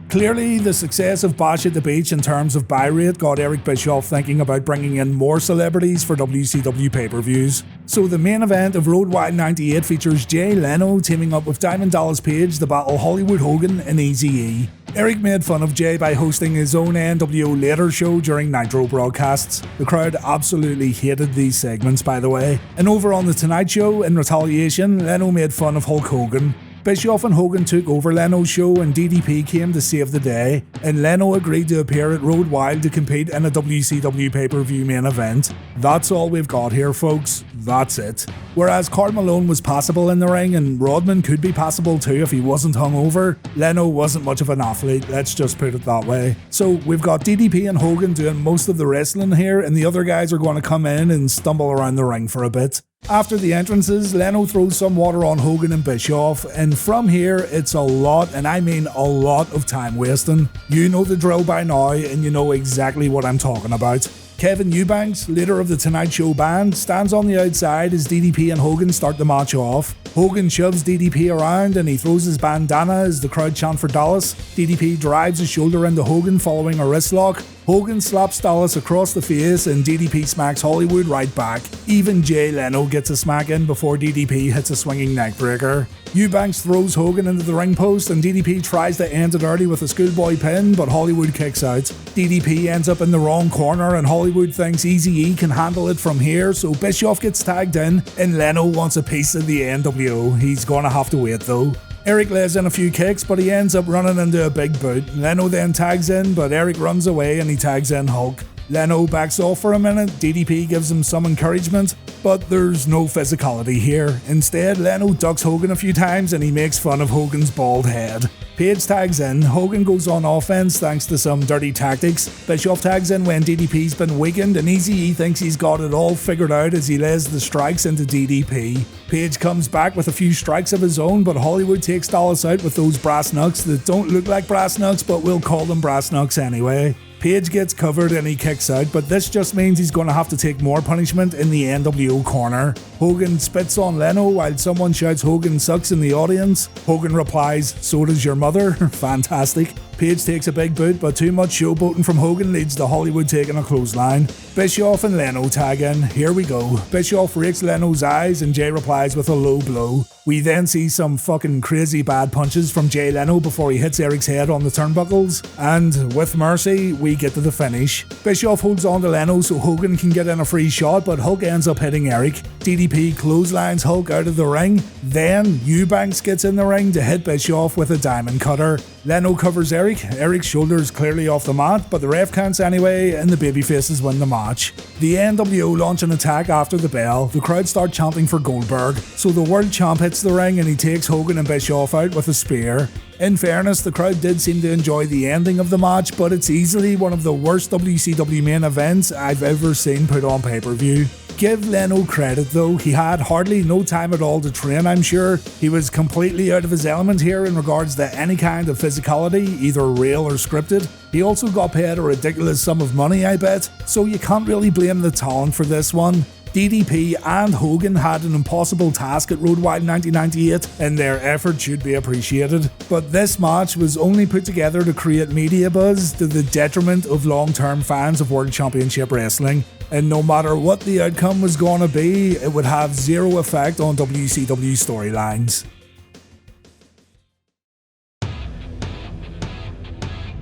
Clearly, the success of Bash at the Beach in terms of buy rate got Eric Bischoff thinking about bringing in more celebrities for WCW pay-per-views. So the main event of Road Wild 98 features Jay Leno teaming up with Diamond Dallas Page to battle Hollywood Hogan and Eazy-E. Eric made fun of Jay by hosting his own NWO Later show during Nitro broadcasts. The crowd absolutely hated these segments, by the way. And over on The Tonight Show, in retaliation, Leno made fun of Hulk Hogan. Bischoff and Hogan took over Leno's show and DDP came to save the day, and Leno agreed to appear at Road Wild to compete in a WCW pay-per-view main event. That's all we've got here, folks. That's it. Whereas Karl Malone was passable in the ring and Rodman could be passable too if he wasn't hungover, Leno wasn't much of an athlete, let's just put it that way. So we've got DDP and Hogan doing most of the wrestling here, and the other guys are going to come in and stumble around the ring for a bit. After the entrances, Leno throws some water on Hogan and Bischoff, and from here it's a lot, and I mean a lot of time wasting. You know the drill by now, and you know exactly what I'm talking about. Kevin Eubanks, leader of the Tonight Show band, stands on the outside as DDP and Hogan start the match off. Hogan shoves DDP around and he throws his bandana as the crowd chant for Dallas. DDP drives his shoulder into Hogan following a wrist lock. Hogan slaps Dallas across the face and DDP smacks Hollywood right back. Even Jay Leno gets a smack in before DDP hits a swinging neckbreaker. Eubanks throws Hogan into the ring post and DDP tries to end it early with a schoolboy pin, but Hollywood kicks out. DDP ends up in the wrong corner and Hollywood thinks Eazy-E can handle it from here, so Bischoff gets tagged in and Leno wants a piece of the NWO. He's gonna have to wait though. Eric lays in a few kicks, but he ends up running into a big boot. Leno then tags in, but Eric runs away and he tags in Hulk. Leno backs off for a minute, DDP gives him some encouragement, but there's no physicality here. Instead, Leno ducks Hogan a few times and he makes fun of Hogan's bald head. Page tags in, Hogan goes on offense thanks to some dirty tactics. Bischoff tags in when DDP's been weakened, and Eazy-E thinks he's got it all figured out as he lays the strikes into DDP. Page comes back with a few strikes of his own, but Hollywood takes Dallas out with those brass knucks that don't look like brass knucks, but we'll call them brass knucks anyway. Page gets covered and he kicks out, but this just means he's going to have to take more punishment in the NWO corner. Hogan spits on Leno while someone shouts Hogan sucks in the audience. Hogan replies, so does your mother. Fantastic. Page takes a big boot, but too much showboating from Hogan leads to Hollywood taking a clothesline. Bischoff and Leno tag in. Here we go. Bischoff rakes Leno's eyes and Jay replies with a low blow. We then see some fucking crazy bad punches from Jay Leno before he hits Eric's head on the turnbuckles. And with mercy, we get to the finish. Bischoff holds on to Leno so Hogan can get in a free shot, but Hulk ends up hitting Eric. DDP clotheslines Hulk out of the ring. Then Eubanks gets in the ring to hit Bischoff with a diamond cutter. Leno covers Eric. Eric's shoulder is clearly off the mat, but the ref counts anyway, and the babyfaces win the match. The NWO launch an attack after the bell. The crowd start chanting for Goldberg, so the world champ hits the ring and he takes Hogan and Bischoff out with a spear. In fairness, the crowd did seem to enjoy the ending of the match, but it's easily one of the worst WCW main events I've ever seen put on pay-per-view. Give Leno credit though, he had hardly no time at all to train, I'm sure. He was completely out of his element here in regards to any kind of physicality, either real or scripted. He also got paid a ridiculous sum of money, I bet, so you can't really blame the talent for this one. DDP and Hogan had an impossible task at Road Wild 1998 and their effort should be appreciated. But this match was only put together to create media buzz to the detriment of long-term fans of World Championship Wrestling. And no matter what the outcome was going to be, it would have zero effect on WCW storylines.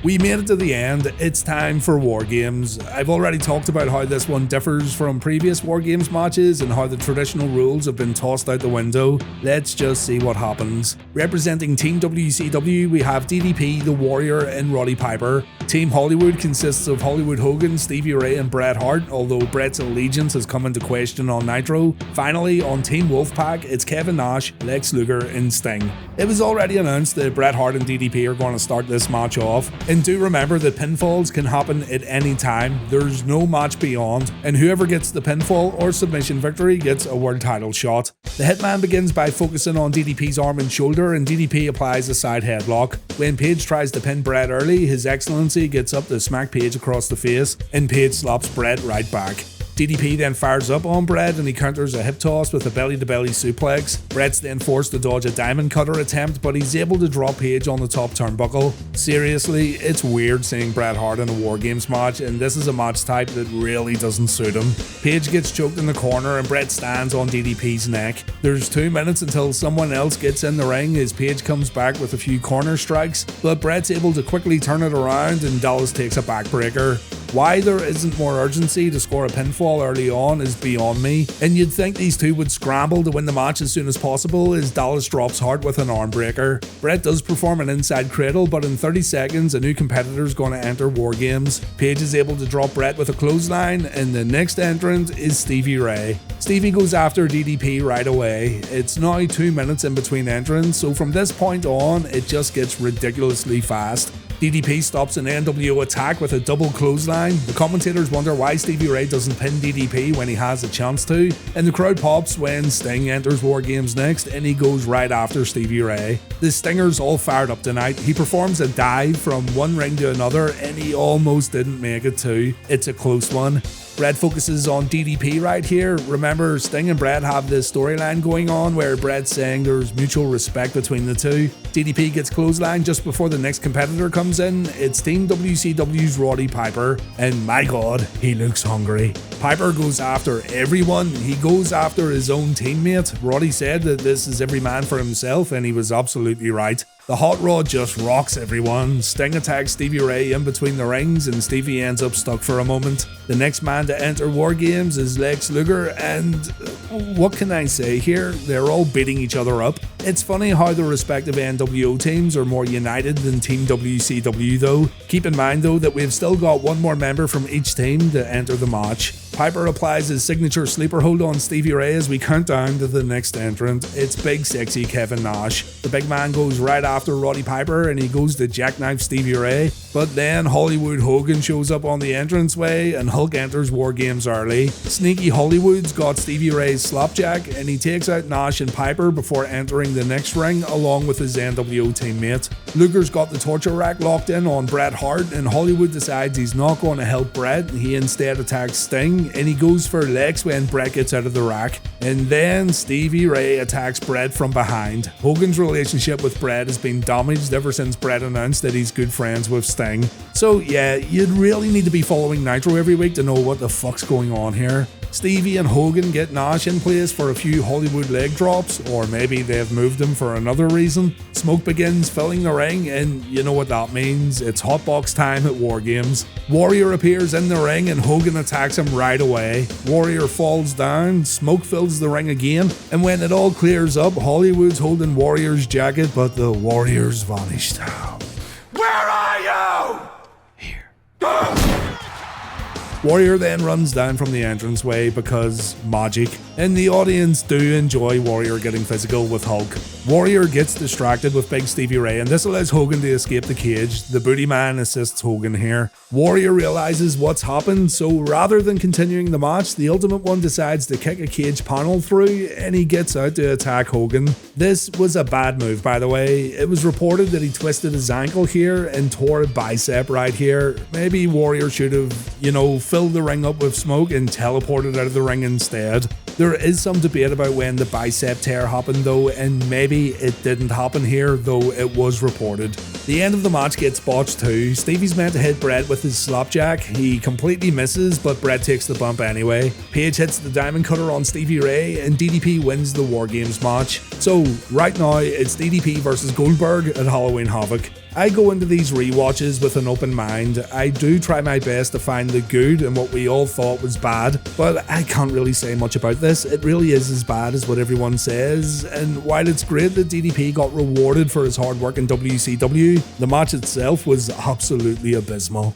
We made it to the end. It's time for War Games. I've already talked about how this one differs from previous War Games matches and how the traditional rules have been tossed out the window. Let's just see what happens. Representing Team WCW, we have DDP, The Warrior, and Roddy Piper. Team Hollywood consists of Hollywood Hogan, Stevie Ray, and Bret Hart, although Bret's allegiance has come into question on Nitro. Finally, on Team Wolfpac, it's Kevin Nash, Lex Luger, and Sting. It was already announced that Bret Hart and DDP are going to start this match off. And do remember that pinfalls can happen at any time, there's no match beyond, and whoever gets the pinfall or submission victory gets a world title shot. The Hitman begins by focusing on DDP's arm and shoulder, and DDP applies a side headlock. When Page tries to pin Bret early, His Excellency gets up to smack Page across the face, and Page slaps Bret right back. DDP then fires up on Bret and he counters a hip toss with a belly-to-belly suplex. Bret's then forced to dodge a diamond cutter attempt, but he's able to drop Page on the top turnbuckle. Seriously, it's weird seeing Bret Hart in a War Games match, and this is a match type that really doesn't suit him. Page gets choked in the corner and Bret stands on DDP's neck. There's 2 minutes until someone else gets in the ring as Page comes back with a few corner strikes, but Bret's able to quickly turn it around and Dallas takes a backbreaker. Why there isn't more urgency to score a pinfall early on is beyond me, and you'd think these two would scramble to win the match as soon as possible as Dallas drops Hart with an arm breaker. Bret does perform an inside cradle, but in 30 seconds a new competitor is going to enter War Games. Page is able to drop Bret with a clothesline, and the next entrant is Stevie Ray. Stevie goes after DDP right away. It's now 2 minutes in between entrants, so from this point on it just gets ridiculously fast. DDP stops an NWO attack with a double clothesline. The commentators wonder why Stevie Ray doesn't pin DDP when he has a chance to, and the crowd pops when Sting enters War Games next and he goes right after Stevie Ray. The Stinger's all fired up tonight. He performs a dive from one ring to another and he almost didn't make it too. It's a close one. Bret focuses on DDP right here. Remember, Sting and Bret have this storyline going on where Bret's saying there's mutual respect between the two. DDP gets clothesline just before the next competitor comes in. It's Team WCW's Roddy Piper, and my god, he looks hungry. Piper goes after everyone. He goes after his own teammate. Roddy said that this is every man for himself, and he was absolutely right. The hot rod just rocks everyone. Sting attacks Stevie Ray in between the rings and Stevie ends up stuck for a moment. The next man to enter War Games is Lex Luger, and what can I say here? They're all beating each other up. It's funny how the respective NWO teams are more united than Team WCW though. Keep in mind though that we've still got one more member from each team to enter the match. Piper applies his signature sleeper hold on Stevie Ray as we count down to the next entrant. It's big sexy Kevin Nash. The big man goes right after Roddy Piper and he goes to jackknife Stevie Ray, but then Hollywood Hogan shows up on the entranceway and Hulk enters War Games early. Sneaky Hollywood's got Stevie Ray's slapjack and he takes out Nash and Piper before entering the next ring along with his NWO teammate. Luger's got the torture rack locked in on Bret Hart and Hollywood decides he's not going to help Bret. He instead attacks Sting and he goes for Lex when Bret gets out of the rack. And then Stevie Ray attacks Bret from behind. Hogan's relationship with Bret has been damaged ever since Bret announced that he's good friends with Sting. So yeah, you'd really need to be following Nitro every week to know what the fuck's going on here. Stevie and Hogan get Nash in place for a few Hollywood leg drops, or maybe they've moved him for another reason. Smoke begins filling the ring, and you know what that means, it's hotbox time at War Games. Warrior appears in the ring and Hogan attacks him right away. Warrior falls down, Smoke fills the ring again, and when it all clears up, Hollywood's holding Warrior's jacket, but the Warrior's vanished. Where are you? Here. Warrior then runs down from the entranceway because magic, and the audience do enjoy Warrior getting physical with Hulk. Warrior gets distracted with Big Stevie Ray and this allows Hogan to escape the cage. The booty man assists Hogan here. Warrior realizes what's happened, so rather than continuing the match, the Ultimate One decides to kick a cage panel through and he gets out to attack Hogan. This was a bad move, by the way. It was reported that he twisted his ankle here and tore a bicep right here. Maybe Warrior should have, filled the ring up with smoke and teleported out of the ring instead. There is some debate about when the bicep tear happened though, and maybe it didn't happen here, though it was reported. The end of the match gets botched too. Stevie's meant to hit Bret with his slapjack. He completely misses, but Bret takes the bump anyway. Paige hits the diamond cutter on Stevie Ray, and DDP wins the War Games match. So right now, it's DDP versus Goldberg at Halloween Havoc. I go into these rewatches with an open mind. I do try my best to find the good in what we all thought was bad, but I can't really say much about this. It really is as bad as what everyone says, and while it's great that DDP got rewarded for his hard work in WCW, the match itself was absolutely abysmal.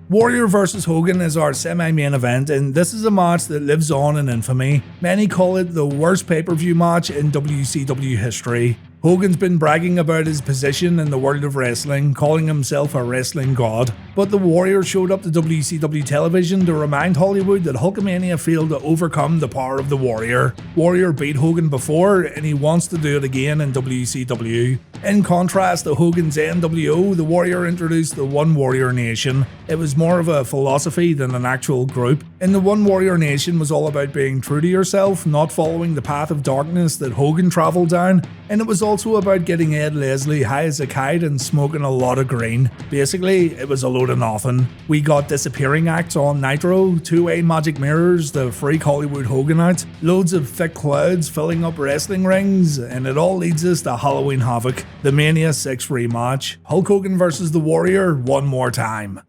Warrior vs Hogan is our semi-main event, and this is a match that lives on in infamy. Many call it the worst pay-per-view match in WCW history. Hogan's been bragging about his position in the world of wrestling, calling himself a wrestling god, but the Warrior showed up to WCW television to remind Hollywood that Hulkamania failed to overcome the power of the Warrior. Warrior beat Hogan before, and he wants to do it again in WCW. In contrast to Hogan's NWO, the Warrior introduced the One Warrior Nation. It was more of a philosophy than an actual group, and the One Warrior Nation was all about being true to yourself, not following the path of darkness that Hogan travelled down, and it was also about getting Ed Leslie high as a kite and smoking a lot of green. Basically, it was a load of nothing. We got disappearing acts on Nitro, two-way magic mirrors to freak Hollywood Hogan out, loads of thick clouds filling up wrestling rings, and it all leads us to Halloween Havoc, the Mania 6 rematch. Hulk Hogan versus the Warrior one more time.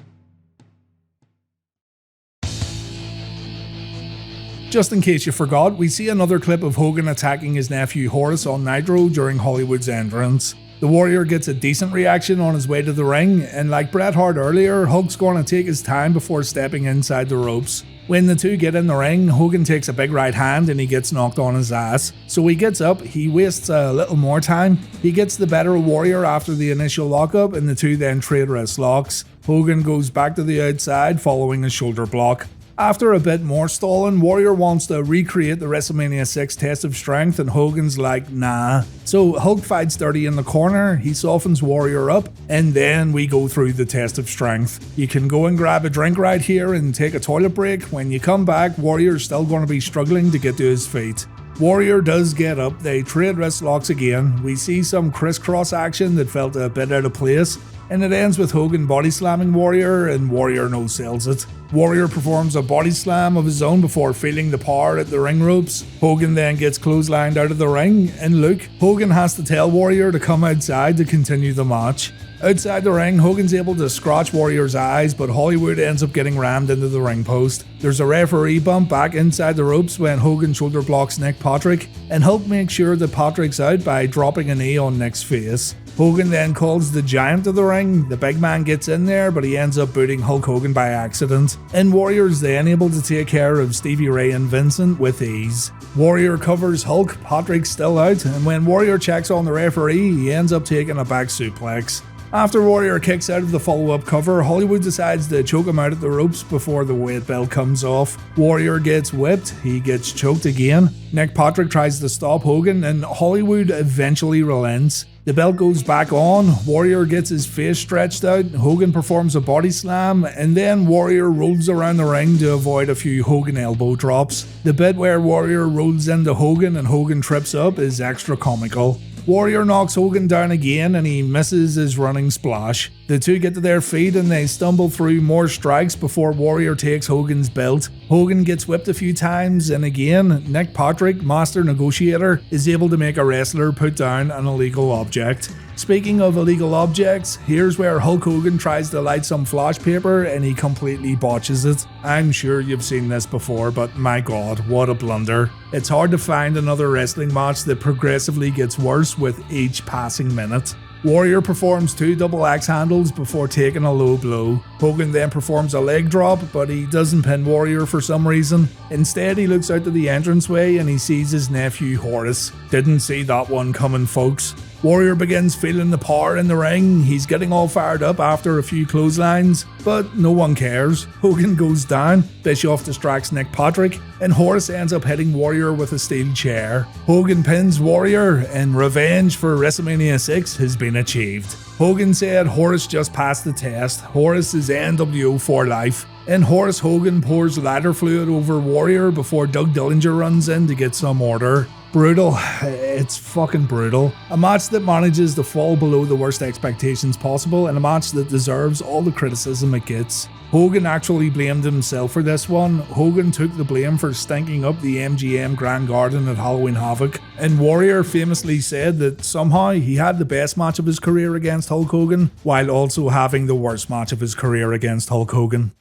Just in case you forgot, we see another clip of Hogan attacking his nephew Horace on Nitro during Hollywood's entrance. The Warrior gets a decent reaction on his way to the ring, and like Bret Hart earlier, Hulk's gonna take his time before stepping inside the ropes. When the two get in the ring, Hogan takes a big right hand and he gets knocked on his ass. So he gets up, he wastes a little more time, he gets the better Warrior after the initial lockup, and the two then trade wrist locks. Hogan goes back to the outside following a shoulder block. After a bit more stalling, Warrior wants to recreate the WrestleMania 6 test of strength and Hogan's like, nah. So Hulk fights dirty in the corner, he softens Warrior up, and then we go through the test of strength. You can go and grab a drink right here and take a toilet break. When you come back, Warrior's still going to be struggling to get to his feet. Warrior does get up, they trade wrist locks again, we see some crisscross action that felt a bit out of place, and it ends with Hogan body slamming Warrior and Warrior no-sells it. Warrior performs a body slam of his own before feeling the power at the ring ropes. Hogan then gets clotheslined out of the ring, and look, Hogan has to tell Warrior to come outside to continue the match. Outside the ring, Hogan's able to scratch Warrior's eyes, but Hollywood ends up getting rammed into the ring post. There's a referee bump back inside the ropes when Hogan shoulder blocks Nick Patrick, and Hulk makes sure that Patrick's out by dropping a knee on Nick's face. Hogan then calls the Giant to the ring. The big man gets in there, but he ends up booting Hulk Hogan by accident. And Warrior's then able to take care of Stevie Ray and Vincent with ease. Warrior covers Hulk, Patrick's still out, and when Warrior checks on the referee, he ends up taking a back suplex. After Warrior kicks out of the follow-up cover, Hollywood decides to choke him out at the ropes before the weight belt comes off. Warrior gets whipped, he gets choked again. Nick Patrick tries to stop Hogan, and Hollywood eventually relents. The belt goes back on, Warrior gets his face stretched out, Hogan performs a body slam, and then Warrior rolls around the ring to avoid a few Hogan elbow drops. The bit where Warrior rolls into Hogan and Hogan trips up is extra comical. Warrior knocks Hogan down again and he misses his running splash. The two get to their feet and they stumble through more strikes before Warrior takes Hogan's belt. Hogan gets whipped a few times, and again, Nick Patrick, master negotiator, is able to make a wrestler put down an illegal object. Speaking of illegal objects, here's where Hulk Hogan tries to light some flash paper and he completely botches it. I'm sure you've seen this before, but my god, what a blunder. It's hard to find another wrestling match that progressively gets worse with each passing minute. Warrior performs 2 double axe handles before taking a low blow. Hogan then performs a leg drop, but he doesn't pin Warrior for some reason. Instead, he looks out to the entranceway and he sees his nephew Horace. Didn't see that one coming, folks. Warrior begins feeling the power in the ring. He's getting all fired up after a few clotheslines, but no one cares. Hogan goes down, Bischoff distracts Nick Patrick, and Horace ends up hitting Warrior with a steel chair. Hogan pins Warrior, and revenge for WrestleMania 6 has been achieved. Hogan said Horace just passed the test. Horace is NWO for life. And Horace Hogan pours lighter fluid over Warrior before Doug Dillinger runs in to get some order. Brutal. It's fucking brutal. A match that manages to fall below the worst expectations possible, and a match that deserves all the criticism it gets. Hogan actually blamed himself for this one. Hogan took the blame for stinking up the MGM Grand Garden at Halloween Havoc, and Warrior famously said that somehow he had the best match of his career against Hulk Hogan, while also having the worst match of his career against Hulk Hogan.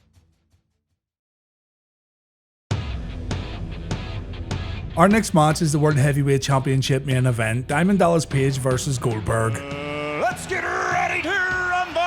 Our next match is the World Heavyweight Championship main event, Diamond Dallas Page vs Goldberg. Let's get ready to rumble!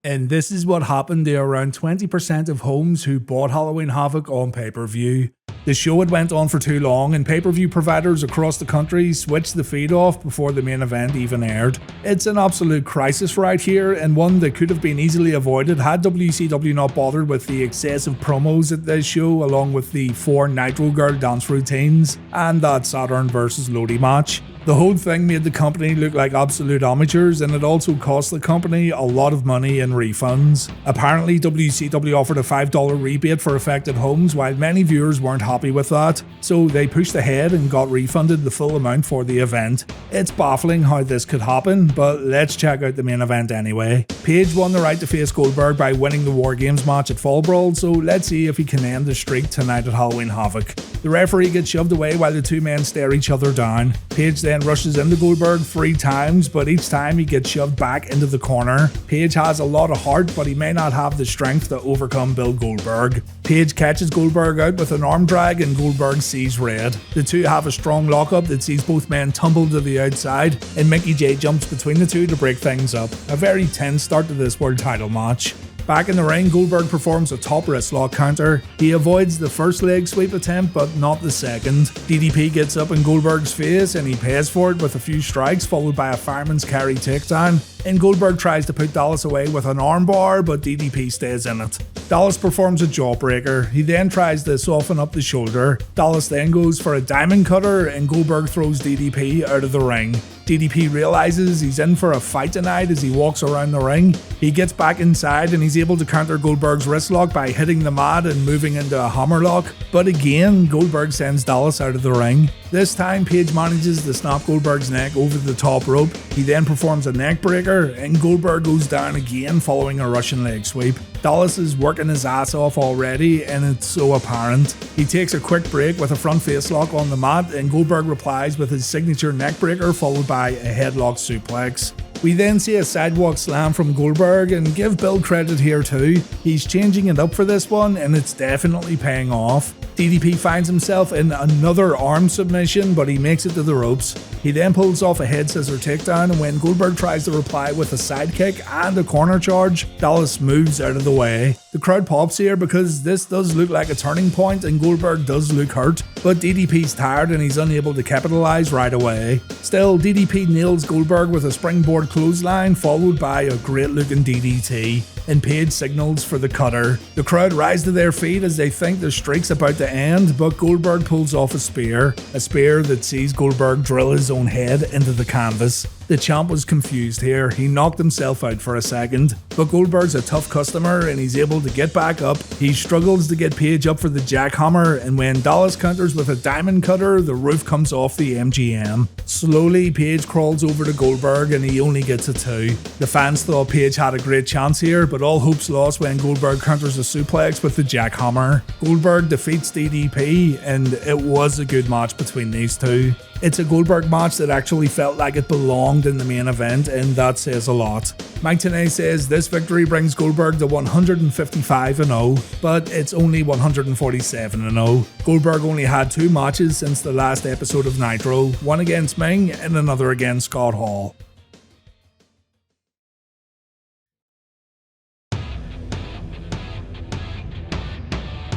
And this is what happened to around 20% of homes who bought Halloween Havoc on pay-per-view. The show had went on for too long, and pay-per-view providers across the country switched the feed off before the main event even aired. It's an absolute crisis right here, and one that could have been easily avoided had WCW not bothered with the excessive promos at this show, along with the 4 Nitro Girl dance routines, and that Saturn vs Lodi match. The whole thing made the company look like absolute amateurs, and it also cost the company a lot of money in refunds. Apparently, WCW offered a $5 rebate for affected homes, while many viewers weren't happy with that, so they pushed ahead and got refunded the full amount for the event. It's baffling how this could happen, but let's check out the main event anyway. Page won the right to face Goldberg by winning the War Games match at Fall Brawl, so let's see if he can end the streak tonight at Halloween Havoc. The referee gets shoved away while the two men stare each other down. Page then rushes into Goldberg 3 times, but each time he gets shoved back into the corner. Page has a lot of heart, but he may not have the strength to overcome Bill Goldberg. Page catches Goldberg out with an arm drag and Goldberg sees red. The two have a strong lockup that sees both men tumble to the outside, and Mickey J jumps between the two to break things up. A very tense start to this world title match. Back in the ring, Goldberg performs a top wrist lock counter. He avoids the first leg sweep attempt, but not the second. DDP gets up in Goldberg's face and he pays for it with a few strikes, followed by a fireman's carry takedown. And Goldberg tries to put Dallas away with an armbar, but DDP stays in it. Dallas performs a jawbreaker. He then tries to soften up the shoulder. Dallas then goes for a diamond cutter, and Goldberg throws DDP out of the ring. DDP realizes he's in for a fight tonight as he walks around the ring. He gets back inside and he's able to counter Goldberg's wrist lock by hitting the mat and moving into a hammerlock. But again, Goldberg sends Dallas out of the ring. This time, Page manages to snap Goldberg's neck over the top rope. He then performs a neck breaker and Goldberg goes down again following a Russian leg sweep. Dallas is working his ass off already and it's so apparent. He takes a quick break with a front face lock on the mat and Goldberg replies with his signature neck breaker followed by a headlock suplex. We then see a sidewalk slam from Goldberg, and give Bill credit here too. He's changing it up for this one and it's definitely paying off. DDP finds himself in another arm submission, but he makes it to the ropes. He then pulls off a head scissor takedown, and when Goldberg tries to reply with a sidekick and a corner charge, Dallas moves out of the way. The crowd pops here because this does look like a turning point and Goldberg does look hurt, but DDP's tired and he's unable to capitalize right away. Still, DDP nails Goldberg with a springboard clothesline followed by a great looking DDT, and Page signals for the cutter. The crowd rise to their feet as they think the streak's about to end, but Goldberg pulls off a spear that sees Goldberg drill his own head into the canvas. The champ was confused here. He knocked himself out for a second, but Goldberg's a tough customer and he's able to get back up. He struggles to get Page up for the jackhammer, and when Dallas counters with a diamond cutter, the roof comes off the MGM. Slowly, Page crawls over to Goldberg and he only gets a 2. The fans thought Page had a great chance here, but all hope's lost when Goldberg counters a suplex with the jackhammer. Goldberg defeats DDP, and it was a good match between these two. It's a Goldberg match that actually felt like it belonged in the main event, and that says a lot. Mike Tenay says this victory brings Goldberg to 155-0, but it's only 147-0. Goldberg only had 2 matches since the last episode of Nitro, one against Ming and another against Scott Hall.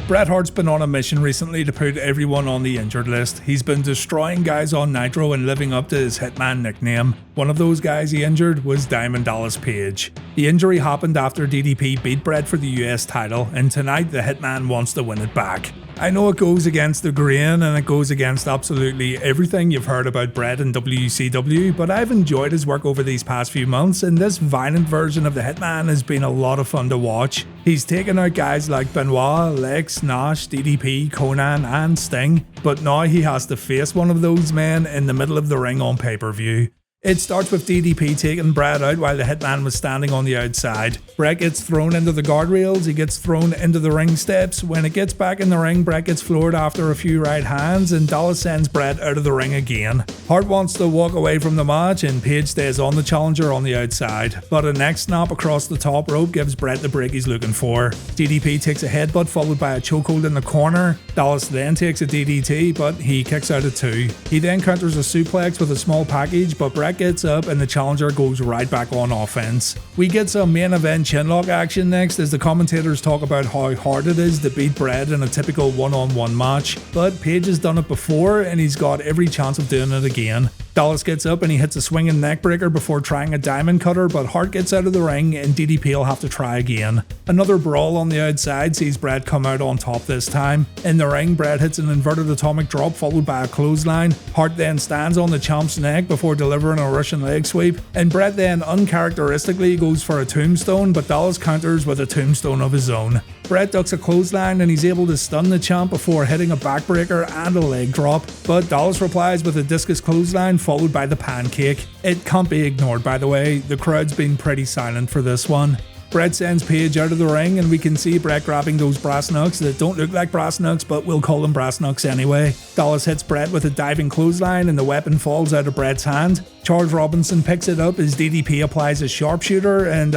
Bret Hart's been on a mission recently to put everyone on the injured list. He's been destroying guys on Nitro and living up to his Hitman nickname. One of those guys he injured was Diamond Dallas Page. The injury happened after DDP beat Bret for the US title, and tonight the Hitman wants to win it back. I know it goes against the grain and it goes against absolutely everything you've heard about Bret in WCW, but I've enjoyed his work over these past few months, and this violent version of the Hitman has been a lot of fun to watch. He's taken out guys like Benoit, Lex, Nash, DDP, Conan and Sting, but now he has to face one of those men in the middle of the ring on pay-per-view. It starts with DDP taking Bret out while the Hitman was standing on the outside. Bret gets thrown into the guardrails, he gets thrown into the ring steps. When it gets back in the ring, Bret gets floored after a few right hands and Dallas sends Bret out of the ring again. Hart wants to walk away from the match and Page stays on the challenger on the outside, but a neck snap across the top rope gives Bret the break he's looking for. DDP takes a headbutt followed by a chokehold in the corner. Dallas then takes a DDT, but he kicks out at 2. He then counters a suplex with a small package, but Bret gets up and the challenger goes right back on offense. We get some main event chinlock action next as the commentators talk about how hard it is to beat Bret in a typical one-on-one match, but Page has done it before and he's got every chance of doing it again. Dallas gets up and he hits a swinging neckbreaker before trying a diamond cutter, but Hart gets out of the ring and DDP will have to try again. Another brawl on the outside sees Bret come out on top this time. In the ring, Bret hits an inverted atomic drop followed by a clothesline. Hart then stands on the champ's neck before delivering a Russian leg sweep, and Bret then uncharacteristically goes for a tombstone, but Dallas counters with a tombstone of his own. Bret ducks a clothesline and he's able to stun the champ before hitting a backbreaker and a leg drop, but Dallas replies with a discus clothesline followed by the pancake. It can't be ignored, by the way, the crowd's been pretty silent for this one. Bret sends Page out of the ring and we can see Bret grabbing those brass knucks that don't look like brass knucks, but we'll call them brass knucks anyway. Dallas hits Bret with a diving clothesline and the weapon falls out of Bret's hand. Charles Robinson picks it up as DDP applies a sharpshooter, and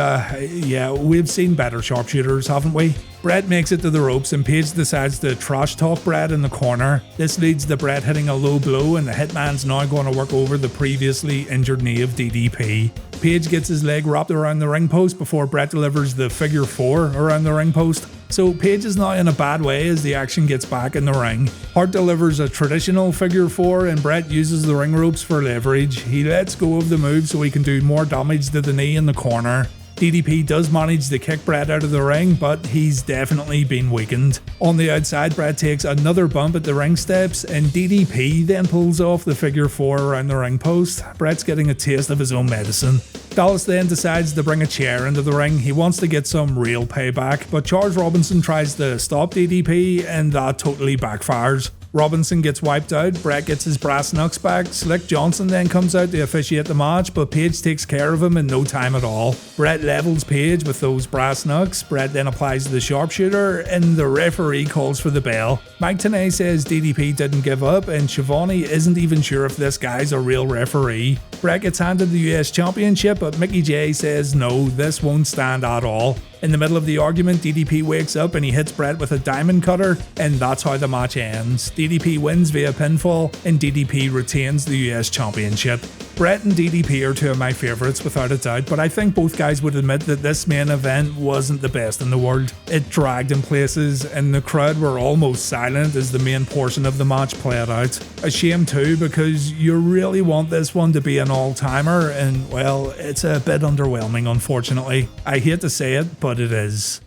yeah, we've seen better sharpshooters, haven't we? Bret makes it to the ropes and Page decides to trash talk Bret in the corner. This leads to Bret hitting a low blow and the Hitman's now going to work over the previously injured knee of DDP. Page gets his leg wrapped around the ring post before Bret delivers the figure 4 around the ring post. So Page is now in a bad way as the action gets back in the ring. Hart delivers a traditional figure 4 and Bret uses the ring ropes for leverage. He lets go of the move so he can do more damage to the knee in the corner. DDP does manage to kick Bret out of the ring, but he's definitely been weakened. On the outside, Bret takes another bump at the ring steps, and DDP then pulls off the figure 4 around the ring post. Bret's getting a taste of his own medicine. Dallas then decides to bring a chair into the ring. He wants to get some real payback, but Charles Robinson tries to stop DDP, and that totally backfires. Robinson gets wiped out, Bret gets his brass knucks back, Slick Johnson then comes out to officiate the match, but Page takes care of him in no time at all. Bret levels Page with those brass knucks, Bret then applies the sharpshooter, and the referee calls for the bell. Mike Tenay says DDP didn't give up, and Schiavone isn't even sure if this guy's a real referee. Bret gets handed the US Championship, but Mickey J says no, this won't stand at all. In the middle of the argument, DDP wakes up and he hits Bret with a diamond cutter, and that's how the match ends. DDP wins via pinfall, and DDP retains the US Championship. Bret and DDP are two of my favourites without a doubt, but I think both guys would admit that this main event wasn't the best in the world. It dragged in places, and the crowd were almost silent as the main portion of the match played out. A shame too, because you really want this one to be an all-timer, and well, it's a bit underwhelming unfortunately. I hate to say it, but it is.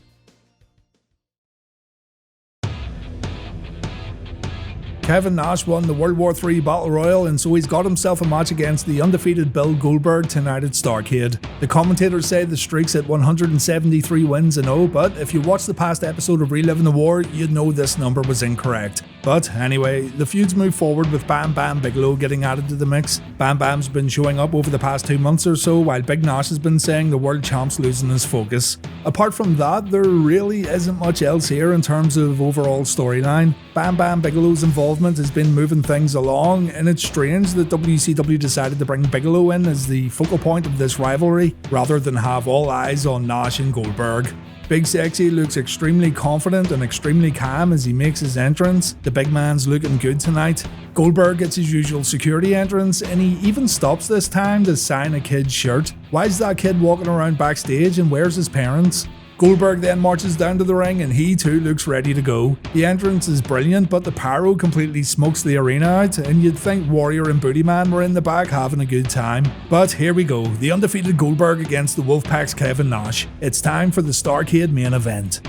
Kevin Nash won the World War III Battle Royal, and so he's got himself a match against the undefeated Bill Goldberg tonight at Starrcade. The commentators say the streak's at 173 wins and 0, but if you watched the past episode of Reliving the War, you'd know this number was incorrect. But anyway, the feuds move forward with Bam Bam Bigelow getting added to the mix. Bam Bam's been showing up over the past 2 months or so, while Big Nash has been saying the world champ's losing his focus. Apart from that, there really isn't much else here in terms of overall storyline. Bam Bam Bigelow's involvement has been moving things along, and it's strange that WCW decided to bring Bigelow in as the focal point of this rivalry, rather than have all eyes on Nash and Goldberg. Big Sexy looks extremely confident and extremely calm as he makes his entrance. The big man's looking good tonight. Goldberg gets his usual security entrance, and he even stops this time to sign a kid's shirt. Why is that kid walking around backstage, and where's his parents? Goldberg then marches down to the ring, and he too looks ready to go. The entrance is brilliant, but the pyro completely smokes the arena out, and you'd think Warrior and Booty Man were in the back having a good time. But here we go, the undefeated Goldberg against the Wolfpac's Kevin Nash. It's time for the Starrcade main event.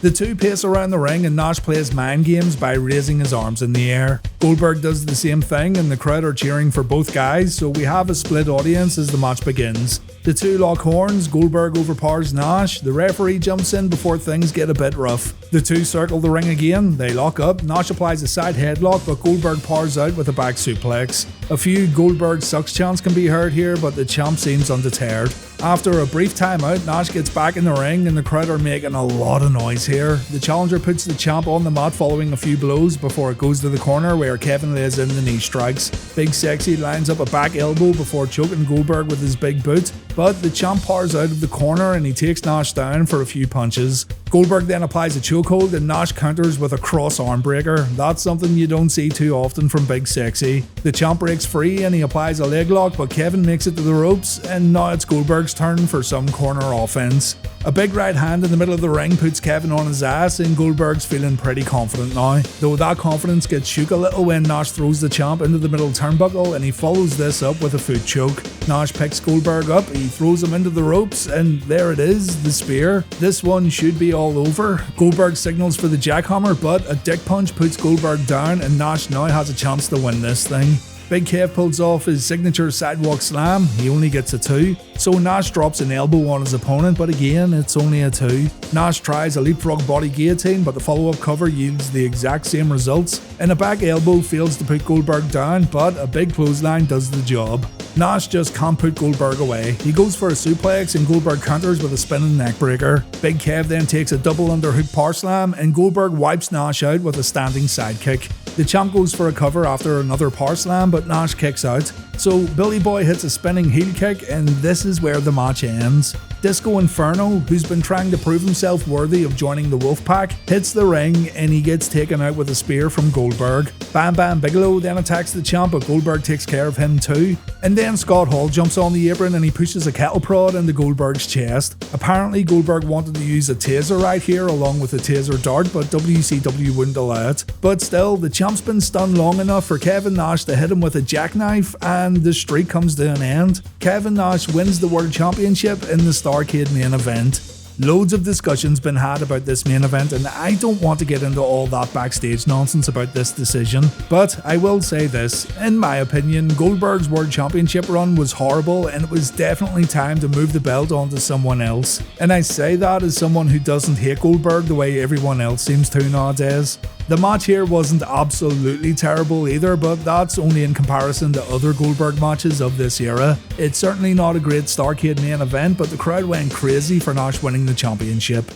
The two pace around the ring, and Nash plays mind games by raising his arms in the air. Goldberg does the same thing, and the crowd are cheering for both guys, so we have a split audience as the match begins. The two lock horns, Goldberg overpowers Nash, the referee jumps in before things get a bit rough. The two circle the ring again, they lock up, Nash applies a side headlock, but Goldberg powers out with a back suplex. A few Goldberg sucks chants can be heard here, but the champ seems undeterred. After a brief timeout, Nash gets back in the ring, and the crowd are making a lot of noise here. The challenger puts the champ on the mat following a few blows before it goes to the corner where Kevin lays in the knee strikes. Big Sexy lines up a back elbow before choking Goldberg with his big boot, but the champ powers out of the corner and he takes Nash down for a few punches. Goldberg then applies a chokehold, and Nash counters with a cross arm breaker. That's something you don't see too often from Big Sexy. The champ breaks free and he applies a leg lock, but Kevin makes it to the ropes, and now it's Goldberg's turn for some corner offense. A big right hand in the middle of the ring puts Kevin on his ass, and Goldberg's feeling pretty confident now. Though that confidence gets shook a little when Nash throws the champ into the middle turnbuckle, and he follows this up with a foot choke. Nash picks Goldberg up, he throws him into the ropes, and there it is, the spear. This one should be all over. Goldberg signals for the jackhammer, but a dick punch puts Goldberg down, and Nash now has a chance to win this thing. Big Kev pulls off his signature sidewalk slam, he only gets a 2, so Nash drops an elbow on his opponent, but again it's only a 2. Nash tries a leapfrog body guillotine, but the follow-up cover yields the exact same results, and a back elbow fails to put Goldberg down, but a big clothesline does the job. Nash just can't put Goldberg away. He goes for a suplex and Goldberg counters with a spinning neckbreaker. Big Kev then takes a double underhook power slam, and Goldberg wipes Nash out with a standing sidekick. The champ goes for a cover after another power slam, but Nash kicks out. So Billy Boy hits a spinning heel kick, and this is where the match ends. Disco Inferno, who's been trying to prove himself worthy of joining the Wolfpac, hits the ring and he gets taken out with a spear from Goldberg. Bam Bam Bigelow then attacks the champ, but Goldberg takes care of him too. And then Scott Hall jumps on the apron and he pushes a kettle prod into Goldberg's chest. Apparently Goldberg wanted to use a taser right here along with a taser dart, but WCW wouldn't allow it. But still, the champ's been stunned long enough for Kevin Nash to hit him with a jackknife and the streak comes to an end. Kevin Nash wins the World Championship in the Starrcade main event. Loads of discussions been had about this main event and I don't want to get into all that backstage nonsense about this decision, but I will say this, in my opinion, Goldberg's World Championship run was horrible and it was definitely time to move the belt on to someone else. And I say that as someone who doesn't hate Goldberg the way everyone else seems to nowadays. The match here wasn't absolutely terrible either, but that's only in comparison to other Goldberg matches of this era. It's certainly not a great Starrcade main event, but the crowd went crazy for Nash winning the championship.